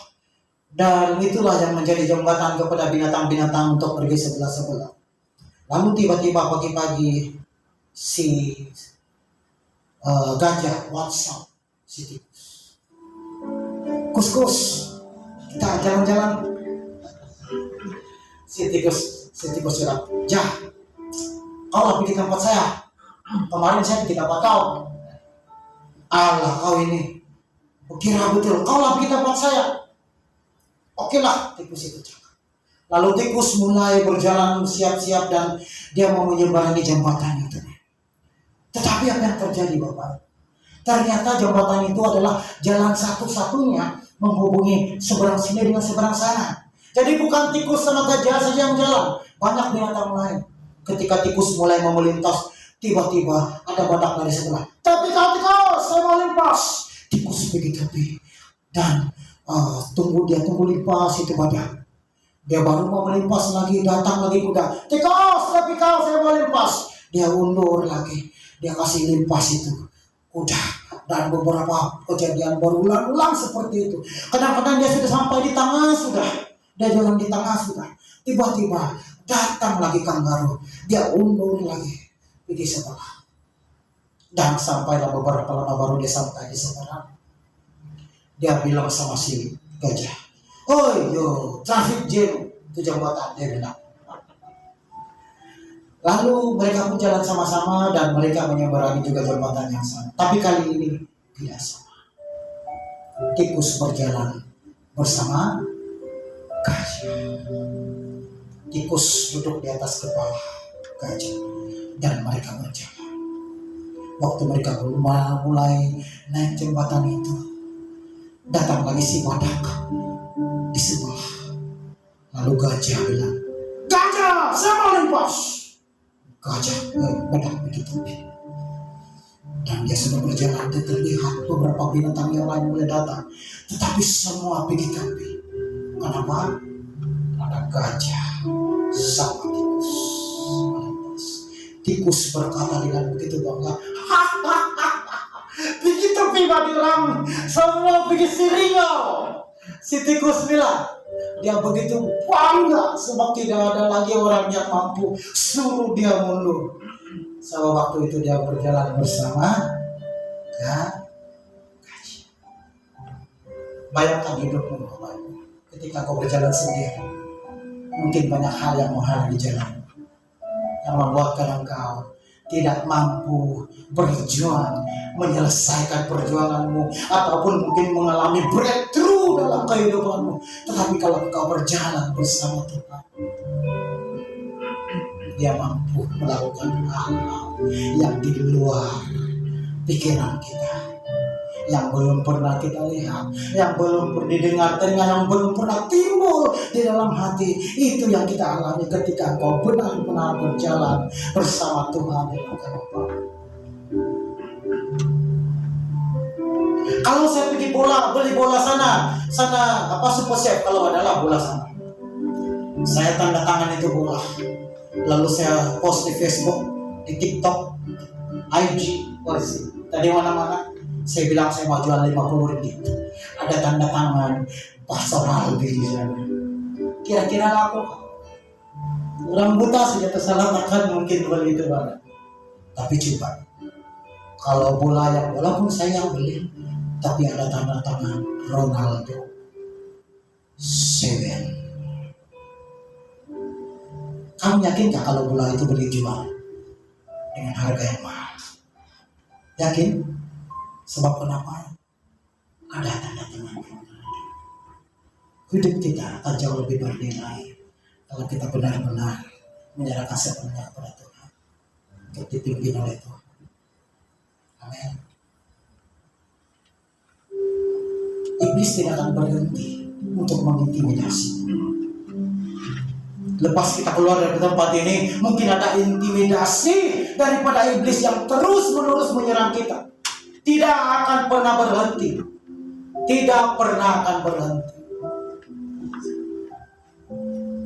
[SPEAKER 2] Dan itulah yang menjadi jembatan kepada binatang-binatang untuk pergi sebelah-sebelah. Lalu tiba-tiba pagi-pagi si gajah WhatsApp si tikus. Kus, kita jalan-jalan. Si tikus bilang, jah, kau lah pergi tempat saya. Kemarin saya pergi tempat kau. Allah, kau ini kira betul, kau lah pergi tempat saya. Oke lah, tikus itu cakap. Lalu tikus mulai berjalan siap-siap dan dia mau menyeberangi jembatan itu. Tetapi apa yang terjadi Bapak? Ternyata jembatan itu adalah jalan satu-satunya menghubungi seberang sini dengan seberang sana. Jadi bukan tikus sama gajah saja yang jalan, banyak binatang lain. Ketika tikus mulai mau melintas, tiba-tiba ada badak dari sebelah. Tapi kau, saya mau lintas. Tikus begitu dan tunggu limpas itu badak. Dia baru mau melimpas lagi, datang lagi kuda. Tikus, tapi kau saya mau limpas. Dia undur lagi, dia kasih limpas itu kuda. Dan beberapa kejadian berulang-ulang seperti itu. Kadang-kadang dia sudah sampai di tengah sudah, dia jalan di tengah sudah. Tiba-tiba datang lagi kangaroo, dia undur lagi pergi sebelah. Dan sampailah beberapa lama baru dia sampai di seberang. Dia bilang sama si gajah, "Oh yo, traffic jam itu jembatan," dia bilang. Lalu mereka pun jalan sama-sama dan mereka menyeberangi juga jembatan yang sama. Tapi kali ini tidak sama. Tikus berjalan bersama gajah. Tikus duduk di atas kepala gajah dan mereka berjalan. Waktu mereka mulai naik jembatan itu, datang lagi si badak di sebelah. Lalu gajah bilang, "Gajah, saya mau limpas." Gajah badak begitu. Dan dia sudah berjalan dan terlihat beberapa binatang yang lain mulai datang. Tetapi semua pergi kampi. Kenapa? Ada gajah sama tikus. Tikus berkata dengan begitu bangga, "Begitu pribadi orang, semua pergi siringau. si tikus bilang, dia begitu bangga sebab tidak ada lagi orang yang mampu suruh dia mundur. Sebab waktu itu dia berjalan bersama gajah. Bayangkan hidupmu Bapak Ibu, ketika kau berjalan sendiri, mungkin banyak hal yang menghalangi jalan, yang membuatkan engkau tidak mampu berjuang, menyelesaikan perjuanganmu, ataupun mungkin mengalami breakthrough dalam kehidupanmu. Tetapi kalau engkau berjalan bersama Tuhan, dia mampu melakukan hal-hal yang di luar pikiran kita, yang belum pernah kita lihat, yang belum pernah didengar telinga, yang belum pernah timbul di dalam hati. Itu yang kita alami ketika kau benar-benar berjalan bersama Tuhan dalam kehidupan. Kalau saya pergi beli bola sana apa Super Chef, kalau adalah bola sana, saya tanda tangan itu bola, lalu saya post di Facebook, di TikTok, IG, tadi mana-mana. Saya bilang saya mau jual 50 ringgit. Ada tanda tangan Pastor Albi di sana. Kira-kira laku? Orang buta saja tersalah makan mungkin beli itu banget. Tapi coba, kalau bola yang walaupun saya yang beli, tapi ada tanda tangan Ronaldo 7. Kamu yakin gak kalau bola itu beli jual dengan harga yang mahal? Yakin? Sebab kenapa? Ada tanda tangan. Hidup kita akan jauh lebih bernilai kalau kita benar-benar menyerahkan sepenuhnya kepada Tuhan, untuk dipimpin oleh Tuhan. Amin. Iblis tidak akan berhenti untuk mengintimidasi. Lepas kita keluar dari tempat ini, mungkin ada intimidasi daripada iblis yang terus-menerus menyerang kita. Tidak akan pernah berhenti. Tidak pernah akan berhenti.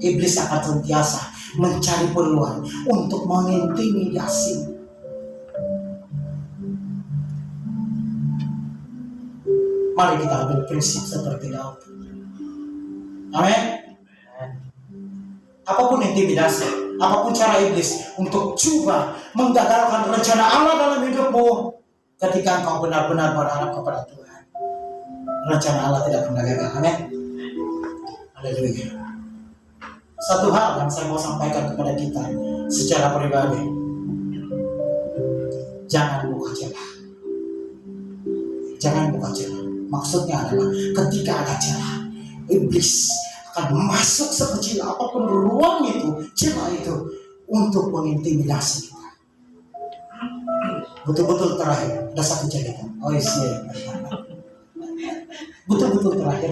[SPEAKER 2] Iblis akan senantiasa mencari peluang untuk mengintimidasi. Mari kita ambil prinsip seperti Daud. Amin. Apapun intimidasi, apapun cara iblis untuk coba menggagalkan rencana Allah dalam hidupmu, ketika engkau benar-benar berharap kepada Tuhan, rencana Allah tidak pernah gagal. Amin. Haleluya. Satu hal yang saya mau sampaikan kepada kita secara pribadi, jangan buka celah. Jangan buka celah. Maksudnya adalah ketika ada celah, iblis akan masuk sekecil apapun ruang itu, celah itu, untuk mengintimidasi kita. Betul-betul terakhir, ada satu cerita. Oh iya, betul-betul terakhir.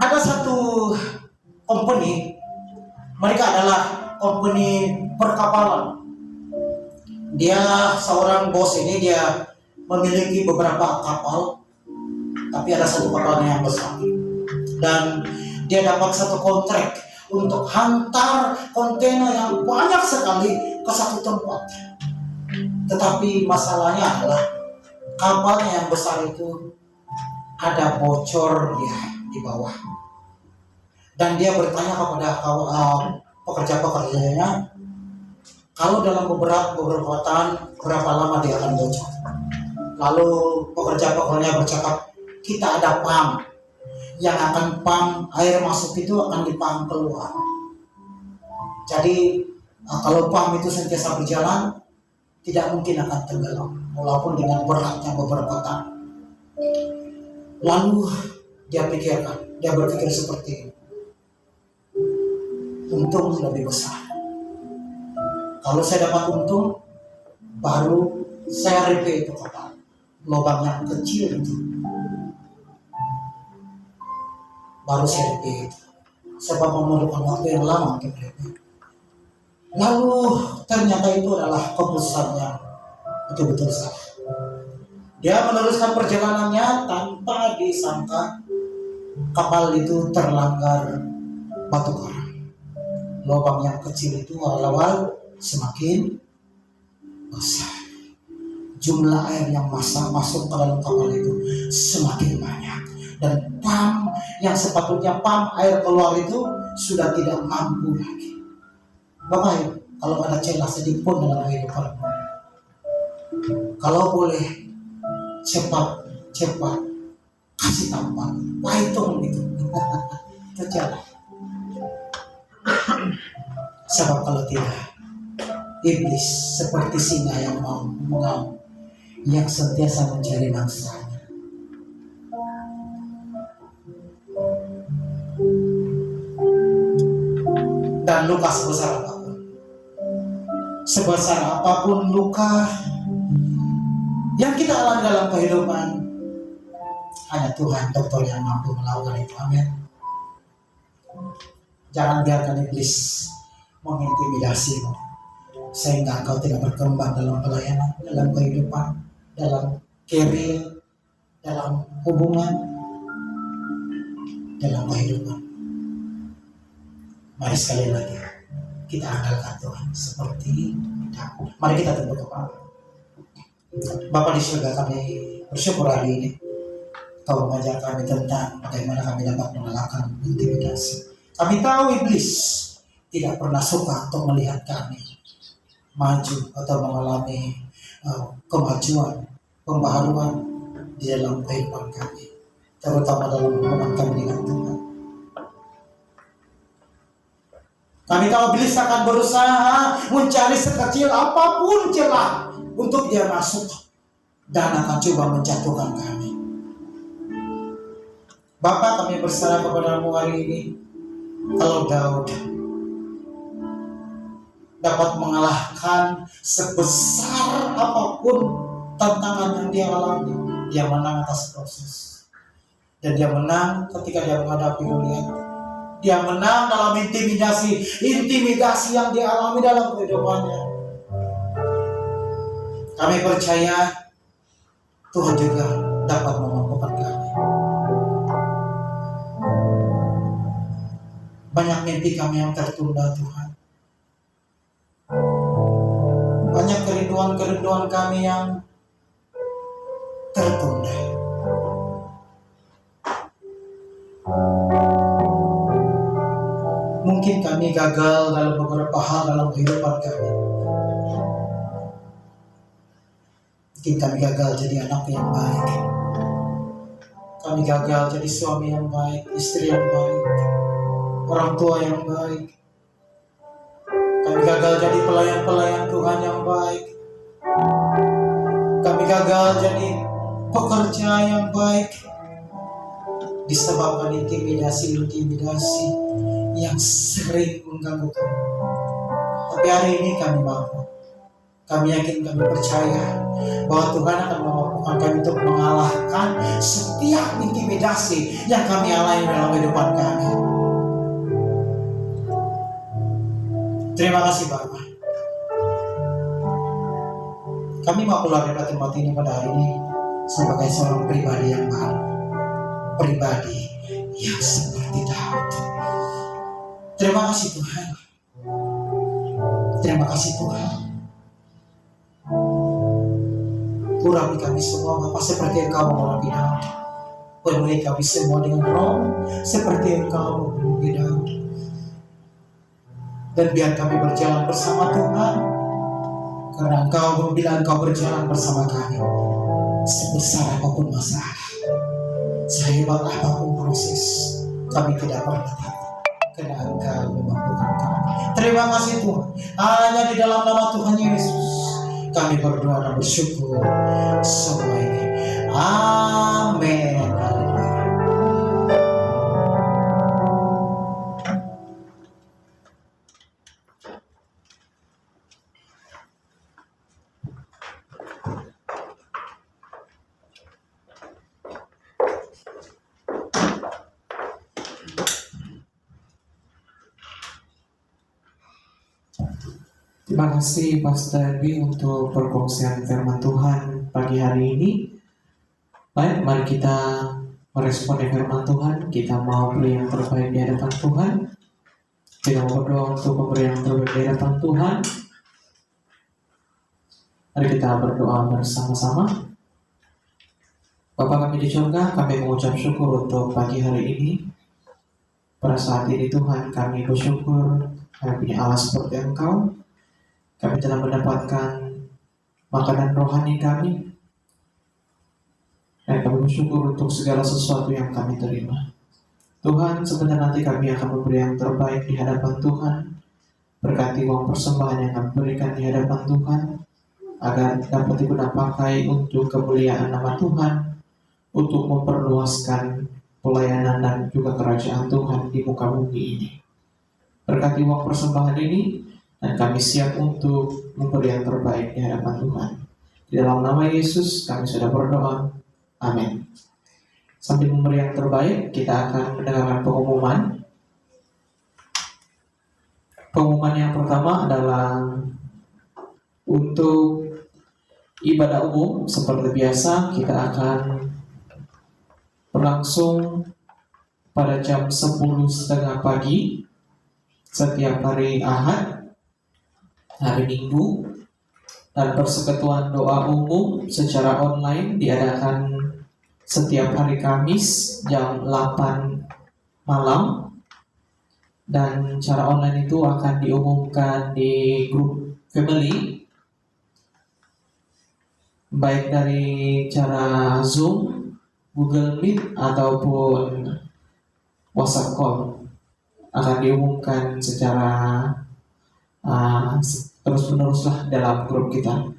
[SPEAKER 2] Ada satu company, mereka adalah company perkapalan. Dia seorang bos ini, dia memiliki beberapa kapal, tapi ada satu kapalnya yang besar. Dan dia dapat satu kontrak untuk hantar kontainer yang banyak sekali ke satu tempat. Tetapi masalahnya adalah kapalnya yang besar itu ada bocor di bawah. Dan dia bertanya kepada pekerja-pekerjanya, kalau dalam beberapa tahun berapa lama dia akan bocor. Lalu pekerja-pekerjanya bercakap, kita ada pump yang akan pump air masuk itu akan dipump keluar. Jadi kalau pump itu sentiasa berjalan, tidak mungkin akan tenggelam walaupun dengan beratnya beberapa tahun. Lalu dia berpikir seperti ini, untung lebih besar. Kalau saya dapat untung, baru saya repair itu kapal. Lubang yang kecil itu baru saya repair itu. Sebab memerlukan waktu yang lama untuk repair. Lalu ternyata itu adalah keputusan yang betul-betul salah. Dia meneruskan perjalanannya tanpa disangka kapal itu terlanggar batu karang. Lubang yang kecil itu awal-awal semakin besar. jumlah air yang masuk ke dalam kapal itu semakin banyak. Dan pam yang sepatutnya pam air keluar itu sudah tidak mampu lagi. Bapak Ibu, kalau ada celah sedikit pun dalam kehidupanmu, kalau boleh cepat kasih tampak, pahitong itu terjalan. Sebab kalau tidak, iblis seperti singa yang mau mengamuk, yang sentiasa mencari mangsanya. Dan luka sebesar apapun luka yang kita alami dalam kehidupan, hanya Tuhan dokter yang mampu melakukan itu. Amin. Jangan biarkan iblis mengintimidasimu sehingga engkau tidak berkembang dalam pelayanan, dalam kehidupan, dalam career, dalam hubungan, dalam kehidupan. Mari sekali lagi kita andalkan Tuhan seperti Daud. Mari kita tunduk kepala. Bapa di surga, kami bersyukur hari ini Kau mengajar kami tentang bagaimana kami dapat mengalahkan intimidasi. Kami tahu iblis tidak pernah suka untuk melihat kami maju atau mengalami kemajuan, pembaharuan di dalam kehidupan kami, terutama dalam hubungan kami dengan Tuhan. Kami tahu iblis akan berusaha mencari sekecil apapun celah untuk dia masuk dan akan coba menjatuhkan kami. Bapa, kami berserah kepada-Mu hari ini. Kalau Daud dapat mengalahkan sebesar apapun tantangan yang dia alami, dia menang atas proses. Dan dia menang ketika dia menghadapi Goliat. Dia menang dalam intimidasi yang dia alami dalam kehidupannya. Kami percaya Tuhan juga dapat memampukan kami. Banyak mimpi kami yang tertunda, Tuhan. Banyak kerinduan kami yang tertunda. Mungkin kami gagal dalam beberapa hal dalam kehidupan kami. Mungkin kami gagal jadi anak yang baik. Kami gagal jadi suami yang baik, istri yang baik, orang tua yang baik. Kami gagal jadi pelayan-pelayan Tuhan yang baik. Kami gagal jadi pekerja yang baik disebabkan intimidasi yang sering mengganggu kami. Tapi hari ini kami mampu. Kami yakin, kami percaya bahwa Tuhan akan memampukan kami untuk mengalahkan setiap intimidasi yang kami alami dalam kehidupan kami. Terima kasih Bapak. Kami mau keluar dari tempat ini pada hari ini sebagai seorang pribadi yang baru, pribadi yang seperti Daud. Terima kasih Tuhan. Terima kasih Tuhan. Urapi kami semua Bapa seperti Engkau mengurapi Daud. Penuhi kami semua dengan roh seperti Engkau memenuhi Daud. Dan biar kami berjalan bersama Tuhan, karena Engkau bila Engkau berjalan bersama kami, sebesar apapun masalah, sehebat apapun proses, kami tidak pernah takut, karena Engkau memampukan kami. Terima kasih Tuhan. Hanya di dalam nama Tuhan Yesus kami berdoa dan bersyukur semua ini. Amin. Haleluya.
[SPEAKER 4] Terima kasih Pastor Edwi untuk perkongsian firman Tuhan pagi hari ini. Baik, mari kita merespon firman Tuhan. Kita mau beri yang terbaik di hadapan Tuhan. Kita mau berdoa untuk memberi yang terbaik di hadapan Tuhan. Mari kita berdoa bersama-sama. Bapa kami di surga, kami mengucap syukur untuk pagi hari ini. Pada saat ini Tuhan, kami bersyukur kami punya Allah seperti Engkau. Kami telah mendapatkan makanan rohani kami. Dan kami bersyukur untuk segala sesuatu yang kami terima. Tuhan, sebentar nanti kami akan memberi yang terbaik di hadapan Tuhan. Berkati uang persembahan yang kami berikan di hadapan Tuhan, agar dapat digunakan pakai untuk kemuliaan nama Tuhan, untuk memperluaskan pelayanan dan juga kerajaan Tuhan di muka bumi ini. Berkati uang persembahan ini, dan kami siap untuk memberi yang terbaik di hadapan Tuhan. Di dalam nama Yesus kami sudah berdoa. Amin. Sambil memberi yang terbaik, kita akan mendengarkan pengumuman. Pengumuman yang pertama adalah untuk ibadah umum. Seperti biasa, kita akan berlangsung pada jam 10.30 pagi setiap hari Ahad, hari Minggu, dan persekutuan doa umum secara online diadakan setiap hari Kamis jam 8 malam, dan cara online itu akan diumumkan di grup family, baik dari cara Zoom, Google Meet, ataupun WhatsApp call. Akan diumumkan secara terus-meneruslah dalam grup kita.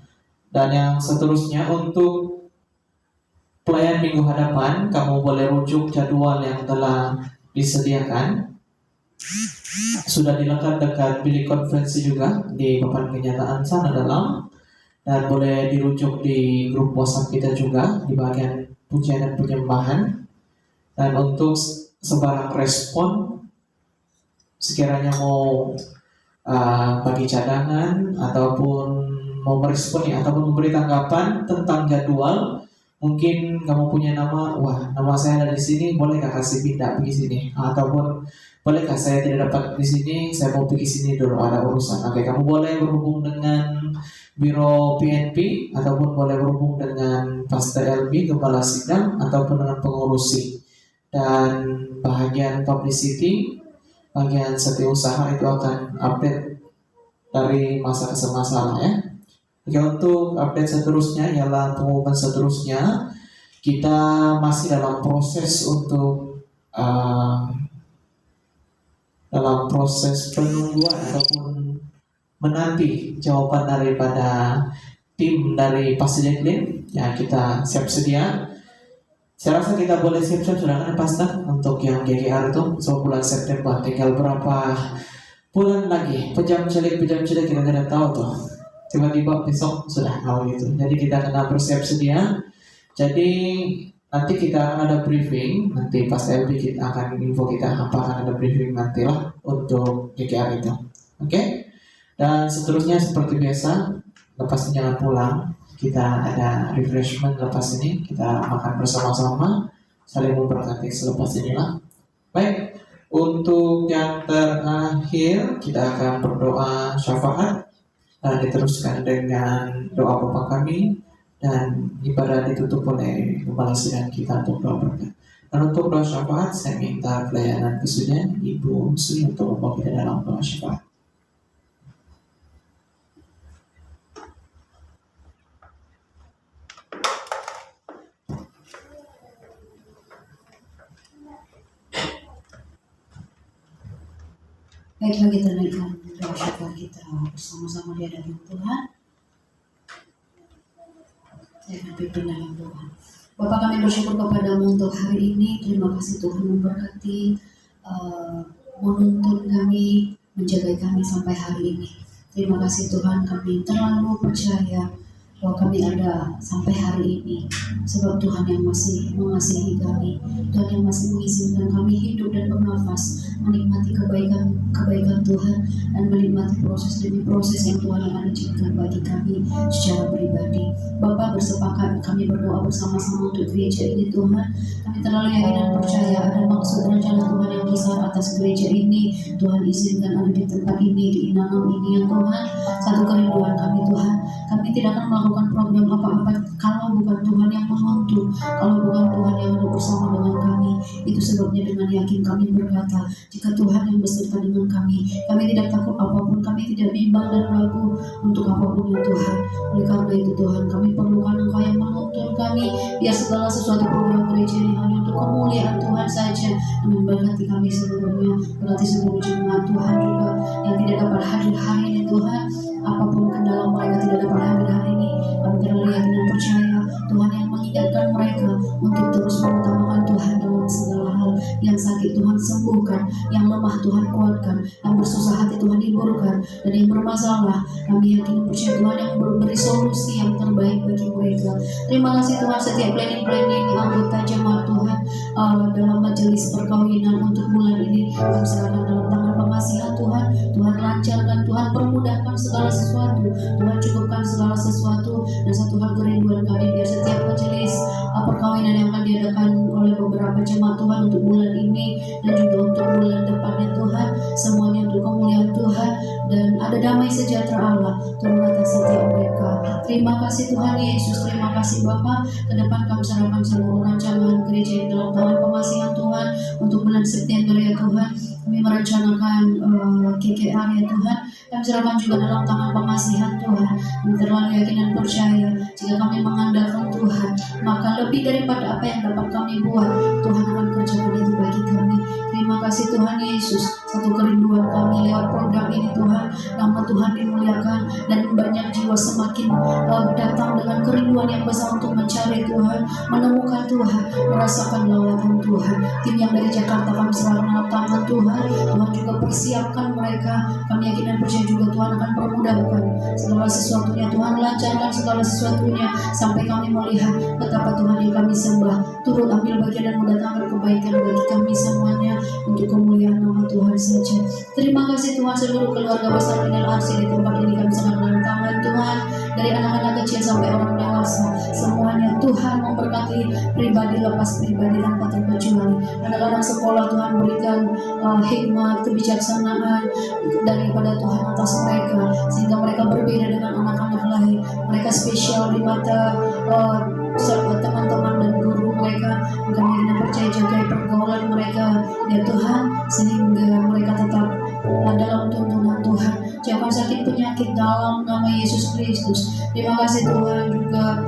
[SPEAKER 4] Dan yang seterusnya, untuk pelayan minggu hadapan, kamu boleh rujuk jadwal yang telah disediakan. Sudah dilengkapi dekat bilik konferensi juga di papan kenyataan sana dalam, dan boleh dirujuk di grup WhatsApp kita juga di bagian pujian dan penyembahan. Dan untuk sebarang respon, sekiranya mau bagi cadangan ataupun mau merespon ataupun memberi tanggapan tentang jadwal. Mungkin kamu punya nama, nama saya ada di sini, bolehkah kasih pindah pergi sini? Ataupun bolehkah saya tidak dapat di sini, saya mau pergi sini dulu, ada urusan. Oke, kamu boleh berhubung dengan Biro PNP, ataupun boleh berhubung dengan Pastor LB, Gembala Sidang, ataupun dengan pengurus. Dan bagian publicity, bagian setiausaha itu akan update dari masa ke masa ya. Oke, untuk update seterusnya ialah pengumuman seterusnya, kita masih dalam proses untuk dalam proses penungguan ataupun menanti jawaban daripada tim dari Pastor Jacqueline. Ya, kita siap sedia. Saya rasa kita boleh siap-siap sudah kan Pastor untuk yang GGR itu bulan September. Tinggal berapa bulan lagi? Pejam celik kita tidak tahu tuh. Tiba-tiba besok sudah tahu gitu. Jadi kita kena bersiap sedia. Jadi nanti kita akan ada briefing. Nanti pas LB kita akan info kita apa akan ada briefing nantilah untuk GKR itu. Oke? Dan seterusnya seperti biasa, lepas jangan pulang, kita ada refreshment lepas ini. Kita makan bersama-sama, saling memberkati selepas inilah. Baik, untuk yang terakhir kita akan berdoa syafaat. Dan diteruskan dengan doa Bapa kami, dan ibadah ditutup oleh Gembala Sidang kita untuk doa berkat. Dan untuk doa syafaat, saya minta pelayanan kesudian Ibu Sri untuk membawa kita dalam doa syafaat.
[SPEAKER 5] Baiklah, kita naikkan doa syafaat kita bersama-sama di hadapan Tuhan. Saya akan pimpin dalam doa. Bapa, kami bersyukur kepadamu untuk hari ini. Terima kasih Tuhan memberkati, menuntun kami, menjaga kami sampai hari ini. Terima kasih Tuhan, kami terlalu percaya bahwa kami ada sampai hari ini sebab Tuhan yang masih mengasihi kami, Tuhan yang masih mengizinkan kami hidup dan bernafas menikmati kebaikan Tuhan, dan menikmati proses demi proses yang Tuhan akan izinkan bagi kami secara pribadi. Bapak bersepakat kami berdoa bersama-sama untuk gereja ini Tuhan. Kami terlalu yakin dan percaya ada maksud rencana Tuhan yang besar atas gereja ini. Tuhan izinkan ada di tempat ini, di Inanam ini ya Tuhan. Satu kerinduan kami Tuhan, kami tidak akan melakukan program apa-apa kalau bukan Tuhan yang menuntun, kalau bukan Tuhan yang ada bersama dengan kami. Itu sebabnya dengan yakin kami berkata, jika Tuhan yang beserta dengan kami tidak takut apapun, kami tidak bimbang dan ragu untuk apapun ya Tuhan. Oleh karena itu Tuhan, kami perlukan Engkau yang menuntun kami, biar segala sesuatu program gereja ini hanya untuk kemuliaan Tuhan saja, dan memberkati kami seluruhnya, berarti seluruh jemaat Tuhan juga yang tidak dapat hadir hari ini Tuhan. Apapun kendala mereka tidak dapat hadir hari ini, kami terlalu yakin dan percaya Tuhan yang mengingatkan mereka untuk terus mengutamakan Tuhan dalam segala hal. Yang sakit Tuhan sembuhkan, yang lemah Tuhan kuatkan, yang bersusah hati Tuhan hiburkan, dan yang bermasalah kami yakin dan percaya Tuhan yang memberi solusi yang terbaik bagi mereka. Terima kasih Tuhan, setiap planning anggota jemaat Tuhan dalam majelis perkawinan untuk bulan ini kami serahkan dalam tangan pengasihan Tuhan. Tuhan lancarkan, Tuhan permudahkan segala sesuatu, Tuhan cukupkan segala sesuatu. Dan satu hal kerinduan kami, biar setiap majelis perkawinan yang akan diadakan oleh beberapa jemaat Tuhan untuk bulan ini dan juga untuk bulan depannya Tuhan, semuanya untuk kemuliaan Tuhan, dan ada damai sejahtera Allah turun atas setiap mereka. Terima kasih Tuhan Yesus, terima kasih Bapa. Ke depan kami serahkan seluruh rancangan gereja yang dalam tangan pengasihan Tuhan untuk bulan September ya Tuhan. Kami merencanakan KKR ya Tuhan, kami serahkan juga dalam tangan pengasihan Tuhan. Kami terlalu yakin dan percaya jika kami mengandalkan Tuhan, maka lebih daripada apa yang dapat kami buat, Tuhan akan kerjakan itu bagi kami. Terima kasih Tuhan Yesus, satu kerinduan kami lewat program ini Tuhan, nama Tuhan dimuliakan dan banyak jiwa semakin datang dengan kerinduan yang besar untuk mencari Tuhan, menemukan Tuhan, merasakan lawatan Tuhan. Tim yang dari Jakarta kami serahkan dalam tangan Tuhan. Tuhan juga persiapkan mereka. Kami yakin dan percaya juga Tuhan akan permudahkan segala sesuatunya. Tuhan lancarkan segala sesuatunya sampai kami melihat betapa Tuhan yang kami sembah turut ambil bagian dan mendatangkan kebaikan bagi kami semuanya untuk kemuliaan nama Tuhan saja. Terima kasih Tuhan, seluruh keluarga besar Minel Arsi di tempat ini kami serahkan dalam tangan Tuhan, dari anak-anak kecil sampai orang dewasa, semuanya Tuhan memberkati pribadi lepas pribadi tanpa terkecuali. Anak-anak sekolah Tuhan berikan hikmat, kebijaksanaan daripada Tuhan atas mereka, sehingga mereka berbeda dengan anak-anak lain. Mereka spesial di mata teman-teman dan guru mereka. Kami ingin percaya jaga pergaulan mereka ya Tuhan, sehingga mereka tetap dalam tuntunan Tuhan. Jangan sakit penyakit dalam nama Yesus Kristus. Terima kasih Tuhan juga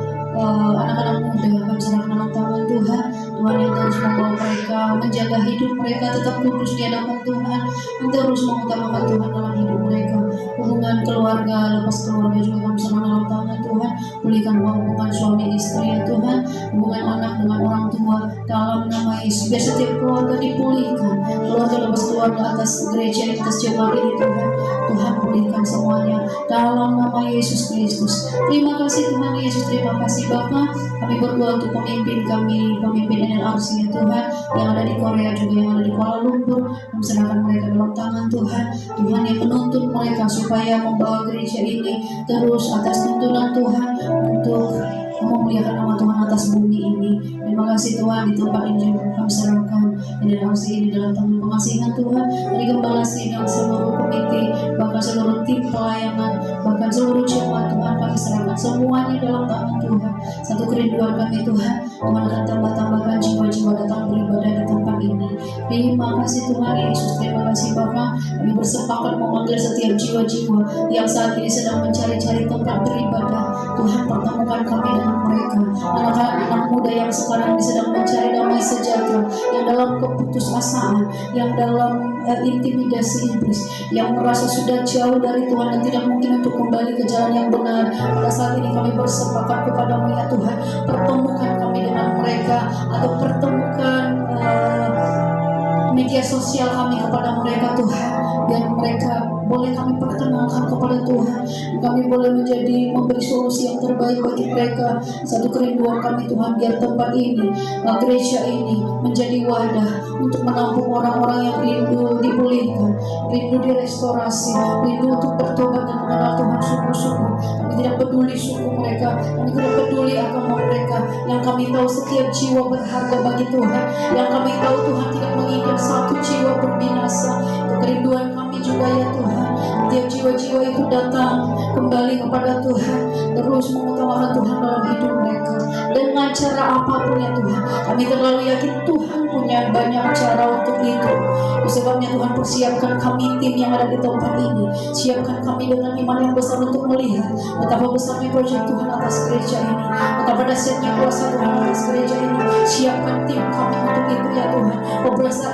[SPEAKER 5] anak-anak muda kami serahkan dalam tangan Tuhan. Tuhan yang terus membawa mereka, menjaga hidup mereka tetap kudus di hadapan Tuhan, yang terus mengutamakan Tuhan dalam hidup mereka. Hubungan keluarga, lepas keluarga juga kami serahkan dalam tangan Tuhan. Pulihkan hubungan suami istri ya Tuhan, hubungan anak dengan orang tua dalam nama Yesus. Biar setiap keluarga dipulihkan, keluarga lepas keluarga atas gereja, atas jemaat ini Tuhan. Tuhan pulihkan semuanya dalam nama Yesus Kristus. Terima kasih Tuhan Yesus, terima kasih Bapa. Kami berdoa untuk pemimpin kami, pemimpin NLRC ya Tuhan, yang ada di Korea juga, yang ada di Kuala Lumpur. Kami serahkan mereka dalam tangan Tuhan. Tuhan yang menuntun mereka supaya membawa gereja ini terus atas tuntunan Tuhan untuk memuliakan nama Tuhan atas bumi ini. Terima kasih Tuhan, di tempat ini kami serahkan NLRC ini dalam tangan pengasihan Tuhan, dari gembala sidang, seluruh komite, bahkan seluruh tim pelayanan, bahkan seluruh jemaat Tuhan kami serahkan semuanya dalam tangan Tuhan. Satu kerinduan kami Tuhan, Tuhan akan tambah-tambahkan jiwa-jiwa datang beribadah di tempat ini. Terima kasih Tuhan Yesus, terima kasih Bapa. Kami bersepakat memanggil setiap jiwa-jiwa yang saat ini sedang mencari-cari tempat beribadah. Tuhan pertemukan kami dengan mereka, anak-anak muda yang sekarang ini sedang mencari damai sejahtera, yang dalam keputusasaan, yang dalam intimidasi iblis, yang merasa sudah jauh dari Tuhan dan tidak mungkin untuk kembali ke jalan yang benar. Pada saat ini kami bersepakat kepada-Mu ya Tuhan, pertemukan kami dengan mereka, atau pertemukan media sosial kami kepada mereka Tuhan, biar mereka boleh kami perkenalkan kepada Tuhan. Kami boleh memberi solusi yang terbaik bagi mereka. Satu kerinduan kami Tuhan, biar tempat ini, gereja ini menjadi wadah untuk menampung orang-orang yang rindu dipulihkan, rindu direstorasi, rindu untuk bertobat dan mengenal Tuhan sungguh-sungguh. Kami tidak peduli suku mereka, kami tidak peduli agama mereka. Yang kami tahu setiap jiwa berharga bagi Tuhan. Yang kami tahu Tuhan tidak menginginkan satu jiwa berbinasa. Itu kerinduan kami juga ya Tuhan. Setiap jiwa-jiwa itu datang kembali kepada Tuhan, terus mengutamakan Tuhan dalam hidup mereka dengan cara apapun ya Tuhan. Kami terlalu yakin Tuhan punya banyak cara untuk itu. Sebabnya Tuhan persiapkan kami tim yang ada di tempat ini. Siapkan kami dengan iman yang besar untuk melihat betapa besarnya proyek Tuhan atas gereja ini, betapa dahsyatnya kuasa Tuhan atas gereja ini. Siapkan tim kami untuk itu ya Tuhan.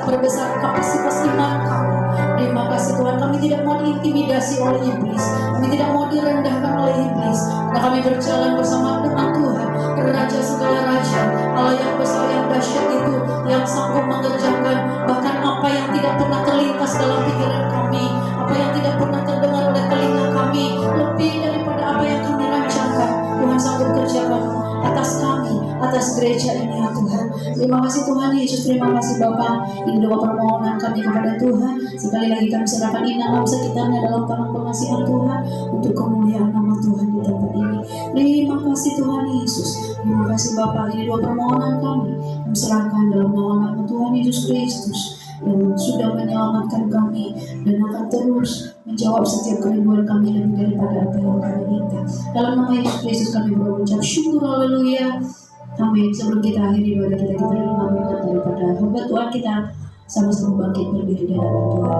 [SPEAKER 5] Perbesar kapasitas iman kami. Terima kasih Tuhan, kami tidak mau diintimidasi oleh iblis, kami tidak mau direndahkan oleh iblis, karena kami berjalan bersama dengan Tuhan, Raja segala raja, Allah yang besar yang dahsyat itu, yang sanggup mengerjakan bahkan apa yang tidak pernah terlintas dalam pikiran kami, apa yang tidak pernah terdengar oleh telinga kami, lebih daripada apa yang kami rancangkan. Tuhan sanggup kerjakan atas kami, atas gereja ini ya Tuhan. Terima kasih Tuhan Yesus, terima kasih Bapa. Ini doa permohonan kami kepada Tuhan. Sekali lagi kami serahkan inam sekitarnya dalam tangan pengasihan Tuhan, untuk kemuliaan nama Tuhan di tempat ini. Terima kasih Tuhan Yesus, terima kasih Bapa. Ini doa permohonan kami serahkan dalam nama Tuhan Yesus Kristus yang sudah menyelamatkan kami dan akan terus menjawab setiap kerinduan kami lebih daripada apa yang kami minta. Dalam nama Yesus Kristus kami berucap syukur, haleluya, amin. Sebelum kita akhiri ibadah kita terima berkat daripada hamba Tuhan, kita sama-sama bangkit berdiri di hadapan Tuhan.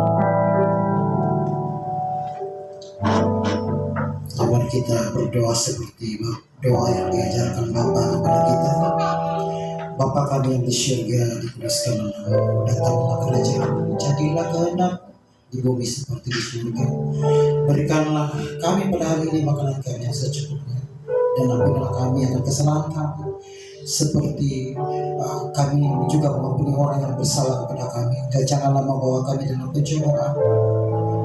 [SPEAKER 2] Kawan kita berdoa seperti doa yang diajarkan Bapa kepada kita. Bapa kami yang di syurga, dikuduskanlah namamu, datanglah kerajaan, jadilah kehendak di bumi seperti di surga. Berikanlah kami pada hari ini makanan kami yang secukupnya, dan ampunilah kami akan kesalahan kami, seperti kami juga mengampuni orang yang bersalah kepada kami. Dan janganlah membawa kami dalam pencobaan,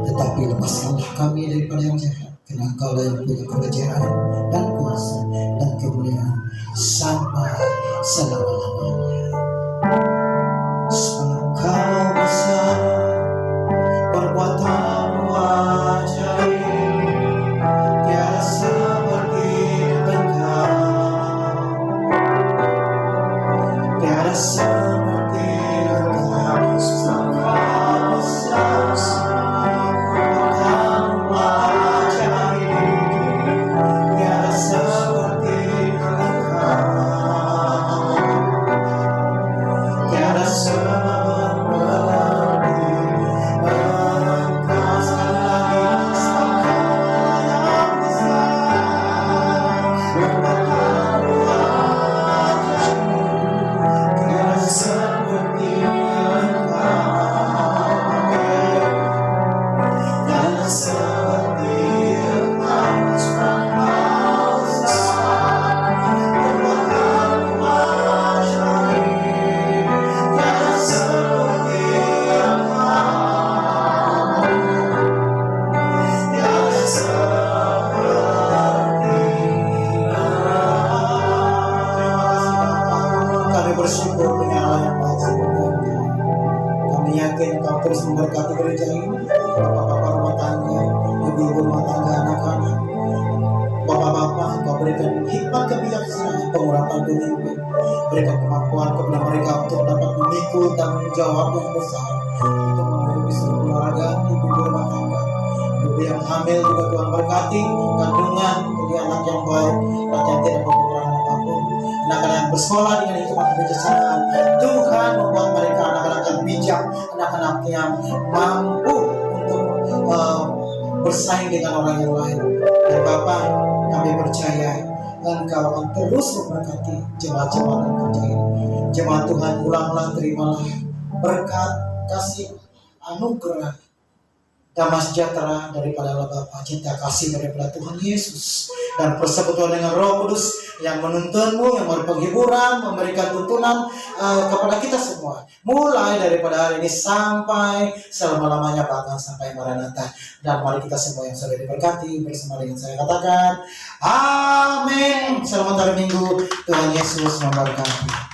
[SPEAKER 2] tetapi lepaskanlah kami daripada yang jahat. Karena Engkau yang punya kerajaan dan kuasa dan kemuliaan sampai selama-lamanya. Sebab Kau besar, perbuatanmu ajaib, tiada seperti Engkau, tiada seperti Engkau. Sebab Kau besar, perbuatanmu ajaib, tiada seperti Engkau, tiada seperti bersyukur dengan Allah yang baik sebenarnya. Kami yakin Engkau terus memberkati gereja ini, bapak-bapak rumah tangga, ibu-ibu rumah tangga, anak-anak, bapak-bapak. Engkau berikan hikmat kebijaksanaan, pengurapan pemimpin, berikan kemampuan kepada mereka untuk dapat memikul tanggung jawab yang besar untuk menghidupi seluruh keluarga, ibu-ibu rumah tangga, ibu yang hamil juga Tuhan berkati kandungan jadi anak yang baik, anak yang tidak kekurangan apapun. Anak-anak yang bersekolah dengan hikmat kebijaksanaan, Tuhan membuat mereka anak-anak yang bijak, anak-anak yang mampu untuk bersaing dengan orang yang lain. Dan Bapa, kami percaya Engkau akan terus memberkati jemaat-jemaat yang kerja ini. Jemaat Tuhan, pulanglah, terimalah berkat, kasih, anugerah damai sejahtera daripada Allah Bapa, cinta kasih daripada Tuhan Yesus, dan persekutuan dengan Roh Kudus yang menuntunmu, yang memberi penghiburan, memberikan tuntunan kepada kita semua, mulai daripada hari ini sampai selama-lamanya, bahkan sampai Maranatha. Dan mari kita semua yang sudah diberkati bersama dengan saya katakan, amin. Selamat hari Minggu, Tuhan Yesus memberkati.